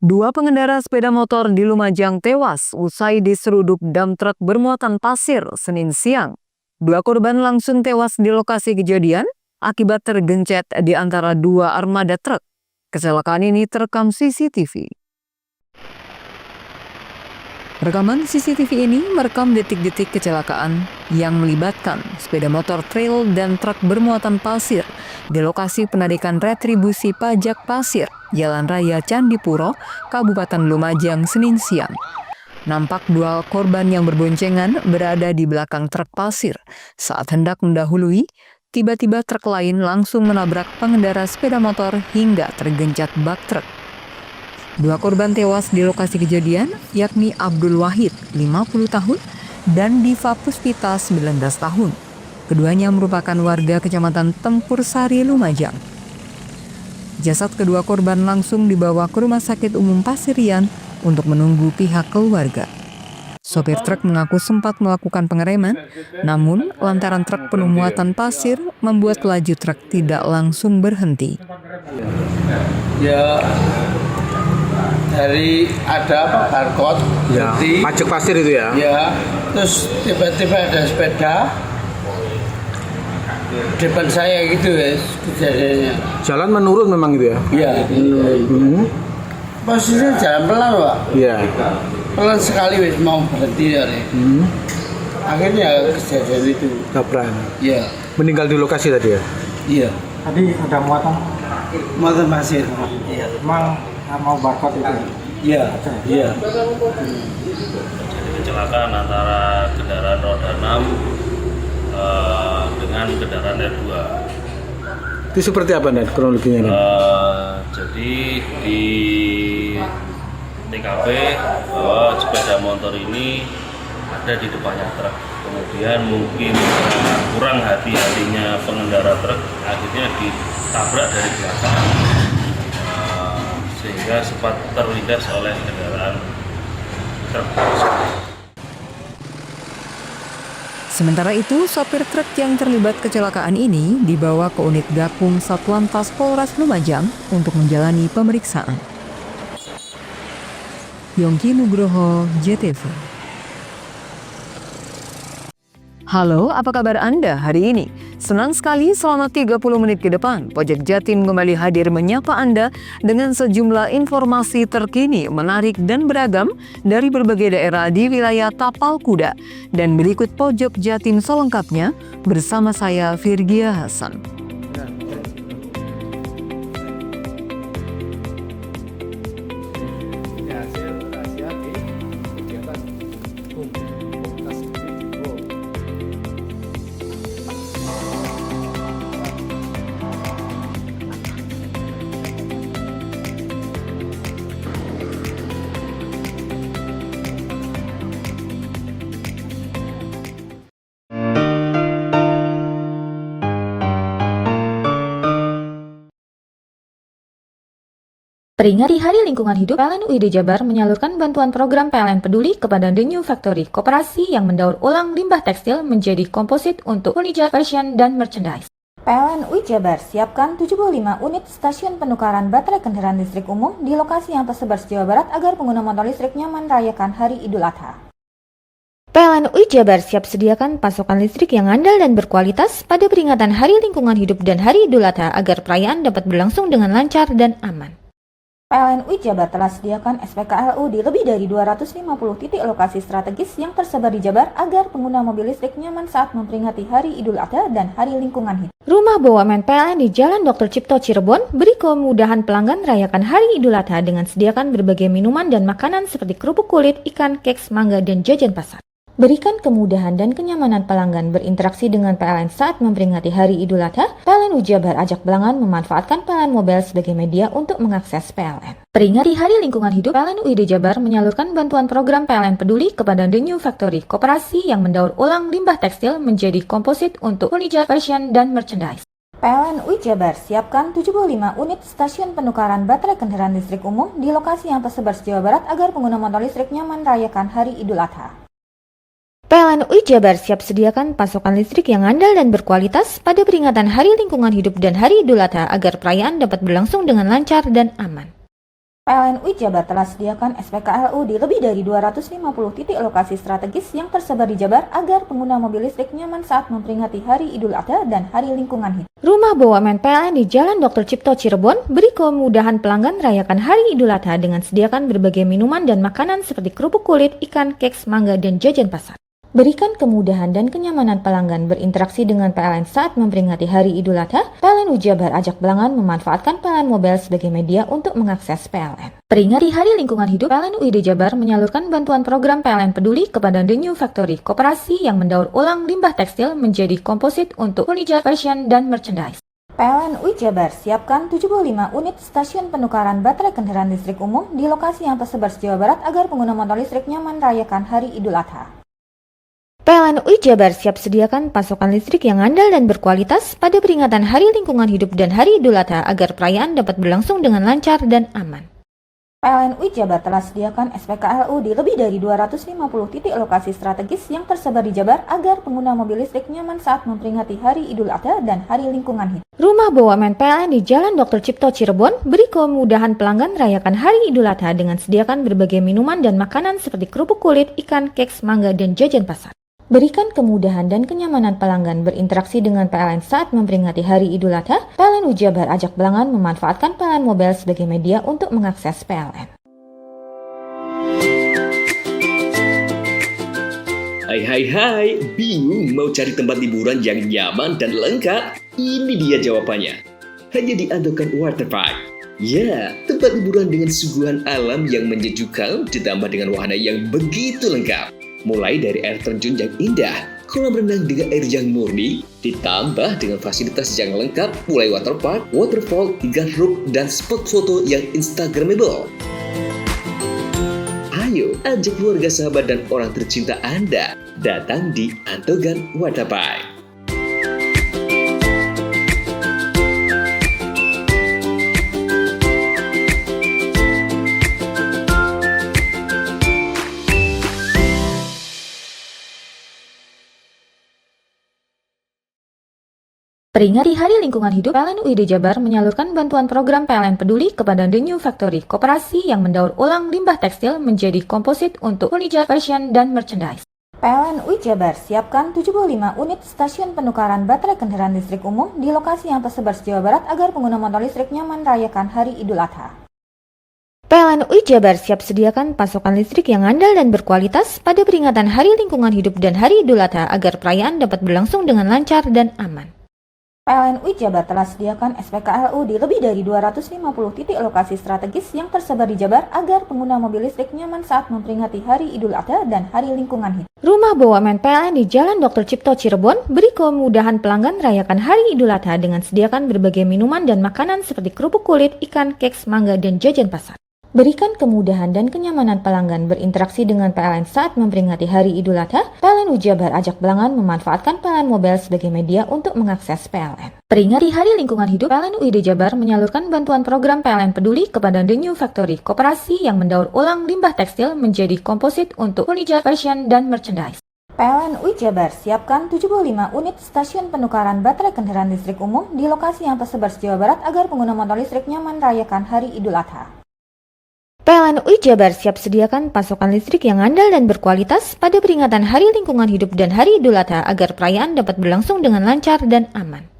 2 pengendara sepeda motor di Lumajang tewas usai diseruduk dam truk bermuatan pasir Senin siang. 2 korban langsung tewas di lokasi kejadian akibat tergencet di antara 2 armada truk. Kecelakaan ini terekam CCTV. Rekaman CCTV ini merekam detik-detik kecelakaan yang melibatkan sepeda motor trail dan truk bermuatan pasir di lokasi penarikan retribusi pajak pasir Jalan Raya Candipuro, Kabupaten Lumajang, Senin siang. Nampak 2 korban yang berboncengan berada di belakang truk pasir. Saat hendak mendahului, tiba-tiba truk lain langsung menabrak pengendara sepeda motor hingga tergencet bak truk. 2 korban tewas di lokasi kejadian, yakni Abdul Wahid, 50 tahun, dan Diva Puspita, 19 tahun. Keduanya merupakan warga Kecamatan Tempur Sari, Lumajang. Jasad kedua korban langsung dibawa ke Rumah Sakit Umum Pasirian untuk menunggu pihak keluarga. Sopir truk mengaku sempat melakukan pengereman, namun lantaran truk penuh muatan pasir membuat laju truk tidak langsung berhenti. Ya dari ada apa barcode Ya, berarti pajak pasir itu ya. ya, terus tiba-tiba ada sepeda depan saya gitu ya kejadiannya. Jalan menurun memang itu ya. Iya, posisinya jalan pelan Pak, Iya. pelan sekali wis mau berhenti ya. Akhirnya kejadian itu. Tabrak. Iya. Meninggal di lokasi tadi ya. Iya. Tadi ada Muatan pasir. Iya. Emang mau barcode itu? Iya. Iya. Kecelakaan antara kendaraan roda 6 dengan kendaraan R2. Itu seperti apa nih kronologinya? Jadi di TKP bahwa sepeda motor ini ada di depannya truk. Kemudian mungkin kurang hati-hatinya pengendara truk, akhirnya ditabrak dari belakang sehingga sempat terlindas oleh kendaraan truk. Sementara itu, sopir truk yang terlibat kecelakaan ini dibawa ke unit Gakum Satlantas Polres Lumajang untuk menjalani pemeriksaan. Yongki Nugroho, JTV. Halo, apa kabar Anda hari ini? Senang sekali selama 30 menit ke depan, Pojok Jatim kembali hadir menyapa Anda dengan sejumlah informasi terkini, menarik dan beragam dari berbagai daerah di wilayah Tapal Kuda. Dan berikut Pojok Jatim selengkapnya bersama saya Virgia Hasan. Peringati Hari Lingkungan Hidup, PLN UID Jabar menyalurkan bantuan program PLN Peduli kepada The New Factory, koperasi yang mendaur ulang limbah tekstil menjadi komposit untuk furniture, fashion, dan merchandise. PLN UID Jabar siapkan 75 unit stasiun penukaran baterai kendaraan listrik umum di lokasi yang tersebar di Jawa Barat agar pengguna motor listrik nyaman merayakan Hari Idul Adha. PLN UID Jabar siap sediakan pasokan listrik yang andal dan berkualitas pada peringatan Hari Lingkungan Hidup dan Hari Idul Adha agar perayaan dapat berlangsung dengan lancar dan aman. PLN UID Jabar telah sediakan SPKLU di lebih dari 250 titik lokasi strategis yang tersebar di Jabar agar pengguna mobil listrik nyaman saat memperingati Hari Idul Adha dan Hari Lingkungan Hidup. Rumah BUMN PLN di Jalan Dr. Cipto Cirebon beri kemudahan pelanggan merayakan Hari Idul Adha dengan sediakan berbagai minuman dan makanan seperti kerupuk kulit, ikan, keks, mangga, dan jajan pasar. Berikan kemudahan dan kenyamanan pelanggan berinteraksi dengan PLN saat memperingati Hari Idul Adha. PLN UID Jabar ajak pelanggan memanfaatkan PLN Mobile sebagai media untuk mengakses PLN. Peringati Hari Lingkungan Hidup, PLN UID Jabar menyalurkan bantuan program PLN Peduli kepada The New Factory, koperasi yang mendaur ulang limbah tekstil menjadi komposit untuk furniture, fashion, dan merchandise. PLN UID Jabar siapkan 75 unit stasiun penukaran baterai kendaraan listrik umum di lokasi yang tersebar di Jawa Barat agar pengguna motor listrik nyaman merayakan Hari Idul Adha. PLN UID Jabar siap sediakan pasokan listrik yang andal dan berkualitas pada peringatan Hari Lingkungan Hidup dan Hari Idul Adha agar perayaan dapat berlangsung dengan lancar dan aman. PLN UID Jabar telah sediakan SPKLU di lebih dari 250 titik lokasi strategis yang tersebar di Jabar agar pengguna mobil listrik nyaman saat memperingati Hari Idul Adha dan Hari Lingkungan Hidup. Rumah BUMN PLN di Jalan Dr. Cipto Cirebon beri kemudahan pelanggan merayakan Hari Idul Adha dengan sediakan berbagai minuman dan makanan seperti kerupuk kulit, ikan, keks, mangga, dan jajan pasar. Berikan kemudahan dan kenyamanan pelanggan berinteraksi dengan PLN saat memperingati Hari Idul Adha. PLN UID Jabar ajak pelanggan memanfaatkan PLN Mobile sebagai media untuk mengakses PLN. Peringati Hari Lingkungan Hidup, PLN UID Jabar menyalurkan bantuan program PLN Peduli kepada The New Factory, koperasi yang mendaur ulang limbah tekstil menjadi komposit untuk furniture, fashion, dan merchandise. PLN UID Jabar siapkan 75 unit stasiun penukaran baterai kendaraan listrik umum di lokasi yang tersebar di Jawa Barat agar pengguna motor listrik nyaman merayakan Hari Idul Adha. PLN UID Jabar siap sediakan pasokan listrik yang andal dan berkualitas pada peringatan Hari Lingkungan Hidup dan Hari Idul Adha agar perayaan dapat berlangsung dengan lancar dan aman. PLN UI Jabar telah sediakan SPKLU di lebih dari 250 titik lokasi strategis yang tersebar di Jabar agar pengguna mobil listrik nyaman saat memperingati Hari Idul Adha dan Hari Lingkungan Hidup. Rumah BUMN PLN di Jalan Dr. Cipto Cirebon beri kemudahan pelanggan merayakan Hari Idul Adha dengan sediakan berbagai minuman dan makanan seperti kerupuk kulit, ikan, keks, mangga, dan jajan pasar. Berikan kemudahan dan kenyamanan pelanggan berinteraksi dengan PLN saat memperingati Hari Idul Adha. PLN UI Jabar ajak pelanggan memanfaatkan PLN Mobile sebagai media untuk mengakses PLN. Hai, bingung mau cari tempat liburan yang nyaman dan lengkap? Ini dia jawabannya. Hanya di Andokan Waterpark. Ya, tempat liburan dengan suguhan alam yang menyejukkan ditambah dengan wahana yang begitu lengkap. Mulai dari air terjun yang indah, kolam renang dengan air yang murni, ditambah dengan fasilitas yang lengkap mulai waterpark, waterfall, hingga roof dan spot foto yang instagramable. Ayo, ajak keluarga, sahabat, dan orang tercinta Anda datang di Andokan Waterpark. Peringati Hari Lingkungan Hidup, PLN UID Jabar menyalurkan bantuan program PLN Peduli kepada The New Factory, koperasi yang mendaur ulang limbah tekstil menjadi komposit untuk furniture, fashion, dan merchandise. PLN UI Jabar siapkan 75 unit stasiun penukaran baterai kendaraan listrik umum di lokasi yang tersebar di Jawa Barat agar pengguna motor listrik nyaman merayakan Hari Idul Adha. PLN UI Jabar siap sediakan pasokan listrik yang andal dan berkualitas pada peringatan Hari Lingkungan Hidup dan Hari Idul Adha agar perayaan dapat berlangsung dengan lancar dan aman. PLN UI Jabar telah sediakan SPKLU di lebih dari 250 titik lokasi strategis yang tersebar di Jabar agar pengguna mobil listrik nyaman saat memperingati Hari Idul Adha dan Hari Lingkungan Hidup. Rumah BUMN PLN di Jalan Dr. Cipto Cirebon beri kemudahan pelanggan merayakan Hari Idul Adha dengan sediakan berbagai minuman dan makanan seperti kerupuk kulit, ikan, keks, mangga, dan jajan pasar. Berikan kemudahan dan kenyamanan pelanggan berinteraksi dengan PLN saat memperingati Hari Idul Adha. PLN UI Jabar ajak pelanggan memanfaatkan PLN Mobile sebagai media untuk mengakses PLN. Peringati Hari Lingkungan Hidup, PLN UID Jabar menyalurkan bantuan program PLN Peduli kepada The New Factory, koperasi yang mendaur ulang limbah tekstil menjadi komposit untuk furniture, fashion, dan merchandise. PLN UI Jabar siapkan 75 unit stasiun penukaran baterai kendaraan listrik umum di lokasi yang tersebar di Jawa Barat agar pengguna motor listrik nyaman merayakan Hari Idul Adha. PLN UI Jabar siap sediakan pasokan listrik yang andal dan berkualitas pada peringatan Hari Lingkungan Hidup dan Hari Idul Adha agar perayaan dapat berlangsung dengan lancar dan aman.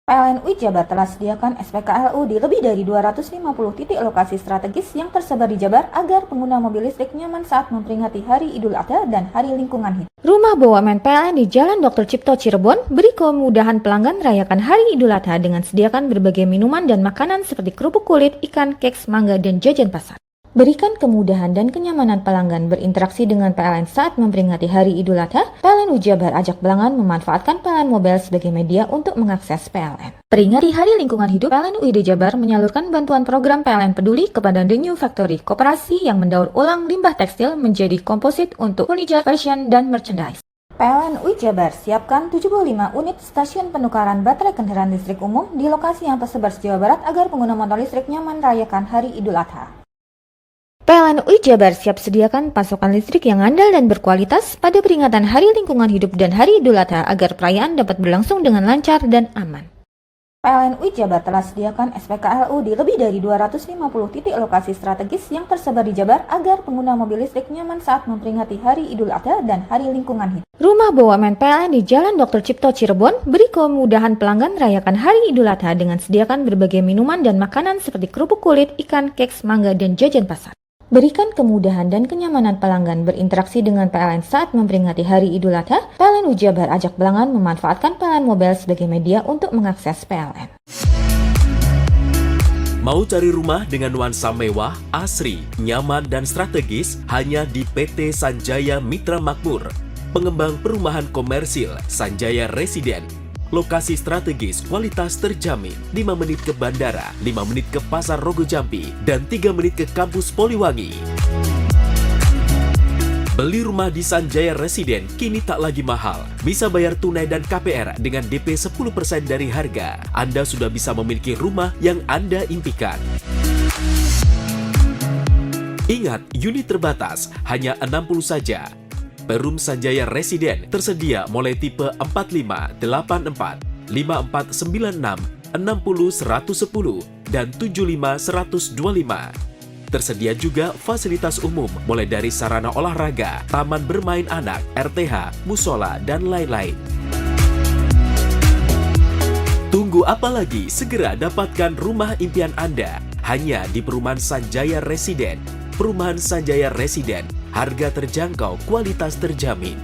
PLN UI Jabar telah sediakan SPKLU di lebih dari 250 titik lokasi strategis yang tersebar di Jabar agar pengguna mobil listrik nyaman saat memperingati Hari Idul Adha dan Hari Lingkungan Hidup. Rumah BUMN PLN di Jalan Dr. Cipto Cirebon beri kemudahan pelanggan merayakan Hari Idul Adha dengan sediakan berbagai minuman dan makanan seperti kerupuk kulit, ikan, keks, mangga, dan jajan pasar. Berikan kemudahan dan kenyamanan pelanggan berinteraksi dengan PLN saat memperingati Hari Idul Adha. PLN UI Jabar ajak pelanggan memanfaatkan PLN Mobile sebagai media untuk mengakses PLN. Peringati Hari Lingkungan Hidup, PLN UID Jabar menyalurkan bantuan program PLN Peduli kepada The New Factory, koperasi yang mendaur ulang limbah tekstil menjadi komposit untuk furniture, fashion, dan merchandise. PLN UI Jabar siapkan 75 unit stasiun penukaran baterai kendaraan listrik umum di lokasi yang tersebar di Jawa Barat agar pengguna motor listrik nyaman merayakan Hari Idul Adha. PLN UI Jabar siap sediakan pasokan listrik yang andal dan berkualitas pada peringatan Hari Lingkungan Hidup dan Hari Idul Adha agar perayaan dapat berlangsung dengan lancar dan aman. PLN UI Jabar telah sediakan SPKLU di lebih dari 250 titik lokasi strategis yang tersebar di Jabar agar pengguna mobil listrik nyaman saat memperingati Hari Idul Adha dan Hari Lingkungan Hidup. Rumah BUMN PLN di Jalan Dr. Cipto Cirebon beri kemudahan pelanggan merayakan Hari Idul Adha dengan sediakan berbagai minuman dan makanan seperti kerupuk kulit, ikan, keks, mangga, dan jajan pasar. Berikan kemudahan dan kenyamanan pelanggan berinteraksi dengan PLN saat memperingati Hari Idul Adha. PLN UI Jabar ajak pelanggan memanfaatkan PLN Mobile sebagai media untuk mengakses PLN. Mau cari rumah dengan nuansa mewah, asri, nyaman, dan strategis hanya di PT Sanjaya Mitra Makmur. Pengembang perumahan komersil Sanjaya Residen. Lokasi strategis, kualitas terjamin. 5 menit ke bandara, 5 menit ke Pasar Rogo Jambi, dan 3 menit ke kampus Poliwangi. Beli rumah di Sanjaya Residen kini tak lagi mahal. Bisa bayar tunai dan KPR dengan DP 10% dari harga. Anda sudah bisa memiliki rumah yang Anda impikan. Ingat, unit terbatas, hanya 60 saja. Perum Sanjaya Residen tersedia mulai tipe 45, 84, 5496, 60 110, dan 75 125. Tersedia juga fasilitas umum mulai dari sarana olahraga, taman bermain anak, RTH, musola, dan lain-lain. Tunggu apa lagi? Segera dapatkan rumah impian Anda hanya di Perumahan Sanjaya Residen. Perumahan Sanjaya Residen, harga terjangkau, kualitas terjamin.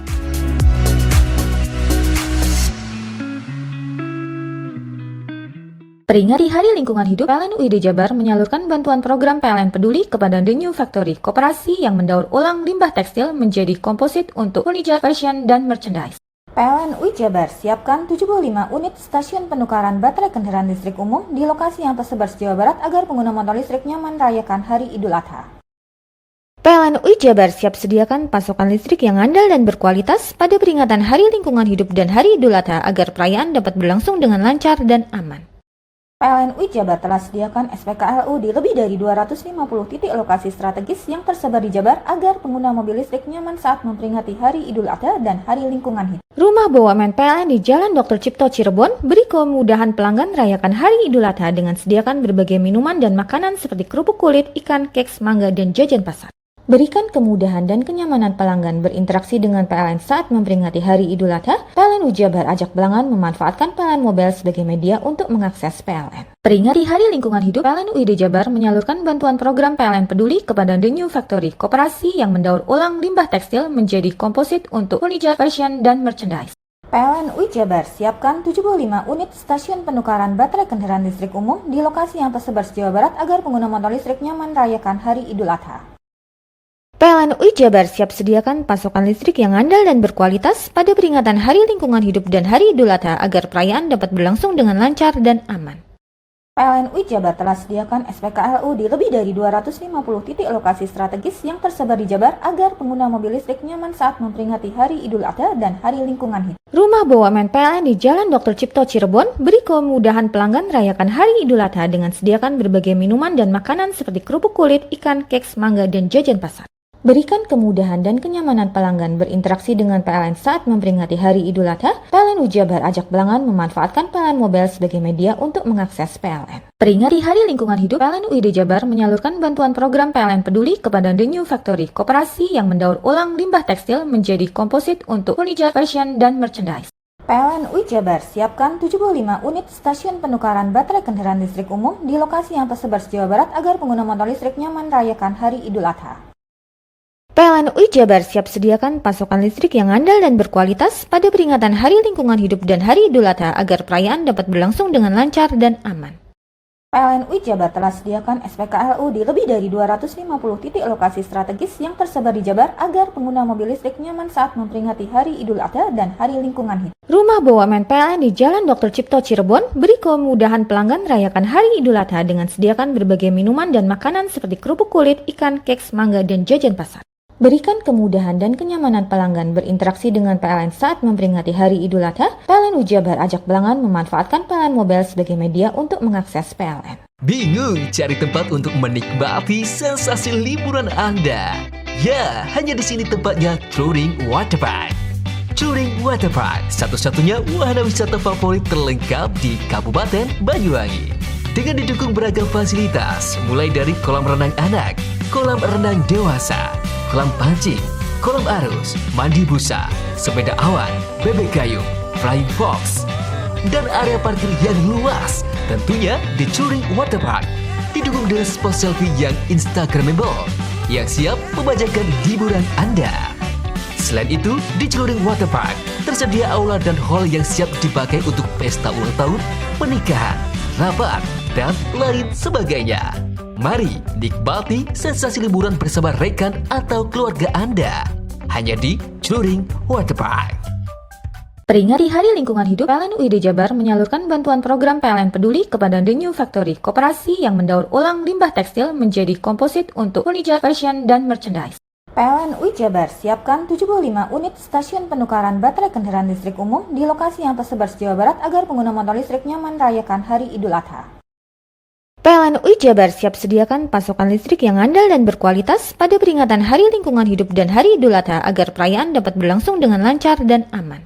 Peringati Hari Lingkungan Hidup, PLN UID Jabar menyalurkan bantuan program PLN Peduli kepada The New Factory, koperasi yang mendaur ulang limbah tekstil menjadi komposit untuk furniture, fashion, dan merchandise. PLN UID Jabar siapkan 75 unit stasiun penukaran baterai kendaraan listrik umum di lokasi yang tersebar se Jawa Barat agar pengguna motor listrik nyaman merayakan Hari Idul Adha. PLN UID Jabar siap sediakan pasokan listrik yang andal dan berkualitas pada peringatan Hari Lingkungan Hidup dan Hari Idul Adha agar perayaan dapat berlangsung dengan lancar dan aman. PLN UID Jabar telah sediakan SPKLU di lebih dari 250 titik lokasi strategis yang tersebar di Jabar agar pengguna mobil listrik nyaman saat memperingati Hari Idul Adha dan Hari Lingkungan Hidup. Rumah BUMN PLN di Jalan Dr. Cipto Cirebon beri kemudahan pelanggan merayakan Hari Idul Adha dengan sediakan berbagai minuman dan makanan seperti kerupuk kulit, ikan, keks, mangga, dan jajan pasar. Berikan kemudahan dan kenyamanan pelanggan berinteraksi dengan PLN saat memperingati Hari Idul Adha. PLN UID Jabar ajak pelanggan memanfaatkan PLN Mobile sebagai media untuk mengakses PLN. Peringati Hari Lingkungan Hidup, PLN UID Jabar menyalurkan bantuan program PLN Peduli kepada The New Factory, koperasi yang mendaur ulang limbah tekstil menjadi komposit untuk furniture, fashion, dan merchandise. PLN UID Jabar siapkan 75 unit stasiun penukaran baterai kendaraan listrik umum di lokasi yang tersebar se Jawa Barat agar pengguna motor listrik nyaman merayakan Hari Idul Adha. PLN UID Jabar siap sediakan pasokan listrik yang andal dan berkualitas pada peringatan Hari Lingkungan Hidup dan Hari Idul Adha agar perayaan dapat berlangsung dengan lancar dan aman. PLN UID Jabar telah sediakan SPKLU di lebih dari 250 titik lokasi strategis yang tersebar di Jabar agar pengguna mobil listrik nyaman saat memperingati Hari Idul Adha dan Hari Lingkungan Hidup. Rumah BUMN PLN di Jalan Dr. Cipto Cirebon beri kemudahan pelanggan merayakan Hari Idul Adha dengan sediakan berbagai minuman dan makanan seperti kerupuk kulit, ikan, keks, mangga, dan jajan pasar. Berikan kemudahan dan kenyamanan pelanggan berinteraksi dengan PLN saat memperingati Hari Idul Adha. PLN UID Jabar ajak pelanggan memanfaatkan PLN Mobile sebagai media untuk mengakses PLN. Peringati Hari Lingkungan Hidup, PLN UID Jabar menyalurkan bantuan program PLN Peduli kepada The New Factory, koperasi yang mendaur ulang limbah tekstil menjadi komposit untuk furniture, fashion, dan merchandise. PLN UID Jabar siapkan 75 unit stasiun penukaran baterai kendaraan listrik umum di lokasi yang tersebar se Jawa Barat agar pengguna motor listrik nyaman merayakan Hari Idul Adha. PLN UID Jabar siap sediakan pasokan listrik yang andal dan berkualitas pada peringatan Hari Lingkungan Hidup dan Hari Idul Adha agar perayaan dapat berlangsung dengan lancar dan aman. PLN UID Jabar telah sediakan SPKLU di lebih dari 250 titik lokasi strategis yang tersebar di Jabar agar pengguna mobil listrik nyaman saat memperingati Hari Idul Adha dan Hari Lingkungan Hidup. Rumah BUMN PLN di Jalan Dr. Cipto Cirebon beri kemudahan pelanggan merayakan Hari Idul Adha dengan sediakan berbagai minuman dan makanan seperti kerupuk kulit, ikan, keks, mangga, dan jajan pasar. Berikan kemudahan dan kenyamanan pelanggan berinteraksi dengan PLN saat memperingati Hari Idul Adha. PLN UID Jabar ajak pelanggan memanfaatkan PLN Mobile sebagai media untuk mengakses PLN. Bingung cari tempat untuk menikmati sensasi liburan Anda? Ya, hanya di sini tempatnya Touring Waterpark. Touring Waterpark, satu-satunya wahana wisata favorit terlengkap di Kabupaten Banyuwangi. Dengan didukung beragam fasilitas, mulai dari kolam renang anak, kolam renang dewasa, kolam pancing, kolam arus, mandi busa, sepeda awan, bebek gayung, flying fox, dan area parkir yang luas. Tentunya di Touring Waterpark didukung dengan spot selfie yang instagramable yang siap membajakan hiburan Anda. Selain itu, di Touring Waterpark tersedia aula dan hall yang siap dipakai untuk pesta ulang tahun, pernikahan, rapat, dan lain sebagainya. Mari nikmati sensasi liburan bersama rekan atau keluarga Anda hanya di Touring Waterpark. Peringati Hari Lingkungan Hidup, PLN UID Jabar menyalurkan bantuan program PLN Peduli kepada The New Factory, koperasi yang mendaur ulang limbah tekstil menjadi komposit untuk furniture, fashion, dan merchandise. PLN UID Jabar siapkan 75 unit stasiun penukaran baterai kendaraan listrik umum di lokasi yang tersebar se Jawa Barat agar pengguna motor listrik nyaman merayakan Hari Idul Adha. PLN UI Jabar siap sediakan pasokan listrik yang andal dan berkualitas pada peringatan Hari Lingkungan Hidup dan Hari Idul Adha agar perayaan dapat berlangsung dengan lancar dan aman.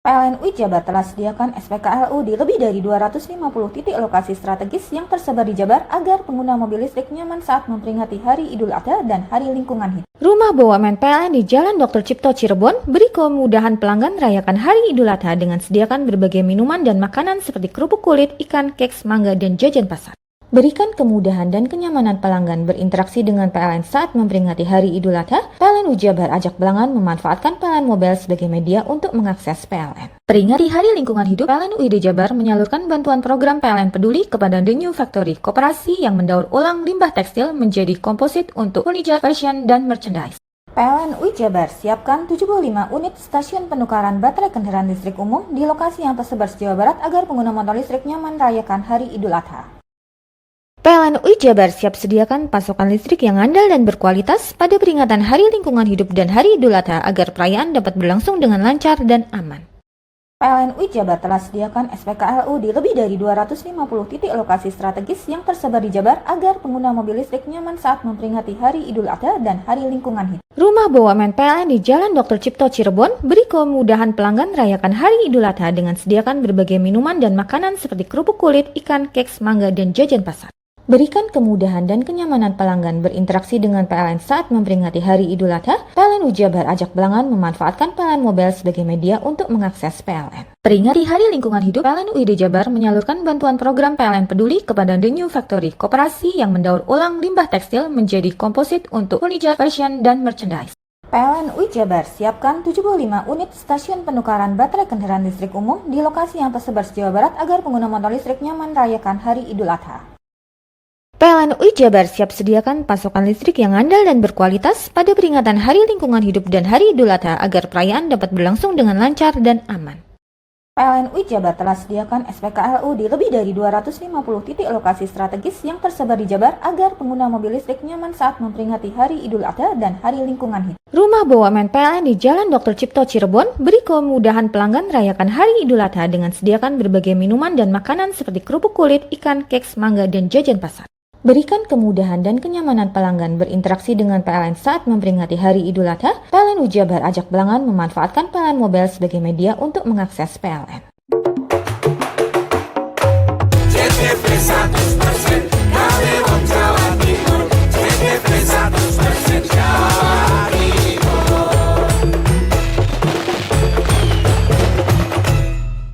PLN UI Jabar telah sediakan SPKLU di lebih dari 250 titik lokasi strategis yang tersebar di Jabar agar pengguna mobil listrik nyaman saat memperingati Hari Idul Adha dan Hari Lingkungan Hidup. Rumah BUMN PLN di Jalan Dr. Cipto Cirebon beri kemudahan pelanggan rayakan Hari Idul Adha dengan sediakan berbagai minuman dan makanan seperti kerupuk kulit, ikan, keks, mangga, dan jajan pasar. Berikan kemudahan dan kenyamanan pelanggan berinteraksi dengan PLN saat memperingati Hari Idul Adha. PLN UI Jabar ajak pelanggan memanfaatkan PLN Mobile sebagai media untuk mengakses PLN. Peringati Hari Lingkungan Hidup, PLN UID Jabar menyalurkan bantuan program PLN Peduli kepada The New Factory, koperasi yang mendaur ulang limbah tekstil menjadi komposit untuk furniture, fashion, dan merchandise. PLN UI Jabar siapkan 75 unit stasiun penukaran baterai kendaraan listrik umum di lokasi yang tersebar di Jawa Barat agar pengguna motor listrik nyaman rayakan Hari Idul Adha. PLN UI Jabar siap sediakan pasokan listrik yang andal dan berkualitas pada peringatan Hari Lingkungan Hidup dan Hari Idul Adha agar perayaan dapat berlangsung dengan lancar dan aman. PLN UI Jabar telah sediakan SPKLU di lebih dari 250 titik lokasi strategis yang tersebar di Jabar agar pengguna mobil listrik nyaman saat memperingati Hari Idul Adha dan Hari Lingkungan Hidup. Rumah BUMN PLN di Jalan Dr. Cipto Cirebon beri kemudahan pelanggan rayakan Hari Idul Adha dengan sediakan berbagai minuman dan makanan seperti kerupuk kulit, ikan, keks, mangga, dan jajan pasar. Berikan kemudahan dan kenyamanan pelanggan berinteraksi dengan PLN saat memperingati Hari Idul Adha. PLN UI Jabar ajak pelanggan memanfaatkan PLN Mobile sebagai media untuk mengakses PLN. Peringati Hari Lingkungan Hidup, PLN UID Jabar menyalurkan bantuan program PLN Peduli kepada The New Factory, koperasi yang mendaur ulang limbah tekstil menjadi komposit untuk furniture, fashion, dan merchandise. PLN UI Jabar siapkan 75 unit stasiun penukaran baterai kendaraan listrik umum di lokasi yang tersebar di Jawa Barat agar pengguna motor listrik nyaman rayakan Hari Idul Adha. PLN UI Jabar siap sediakan pasokan listrik yang andal dan berkualitas pada peringatan Hari Lingkungan Hidup dan Hari Idul Adha agar perayaan dapat berlangsung dengan lancar dan aman. PLN UI Jabar telah sediakan SPKLU di lebih dari 250 titik lokasi strategis yang tersebar di Jabar agar pengguna mobil listrik nyaman saat memperingati Hari Idul Adha dan Hari Lingkungan Hidup. Rumah BUMN PLN di Jalan Dr. Cipto Cirebon beri kemudahan pelanggan rayakan Hari Idul Adha dengan sediakan berbagai minuman dan makanan seperti kerupuk kulit, ikan, keks, mangga, dan jajan pasar. Berikan kemudahan dan kenyamanan pelanggan berinteraksi dengan PLN saat memperingati Hari Idul Adha. PLN UI Jabar ajak pelanggan memanfaatkan PLN Mobile sebagai media untuk mengakses PLN. CTP 100%, kami Jawa Timur, CTP 100%.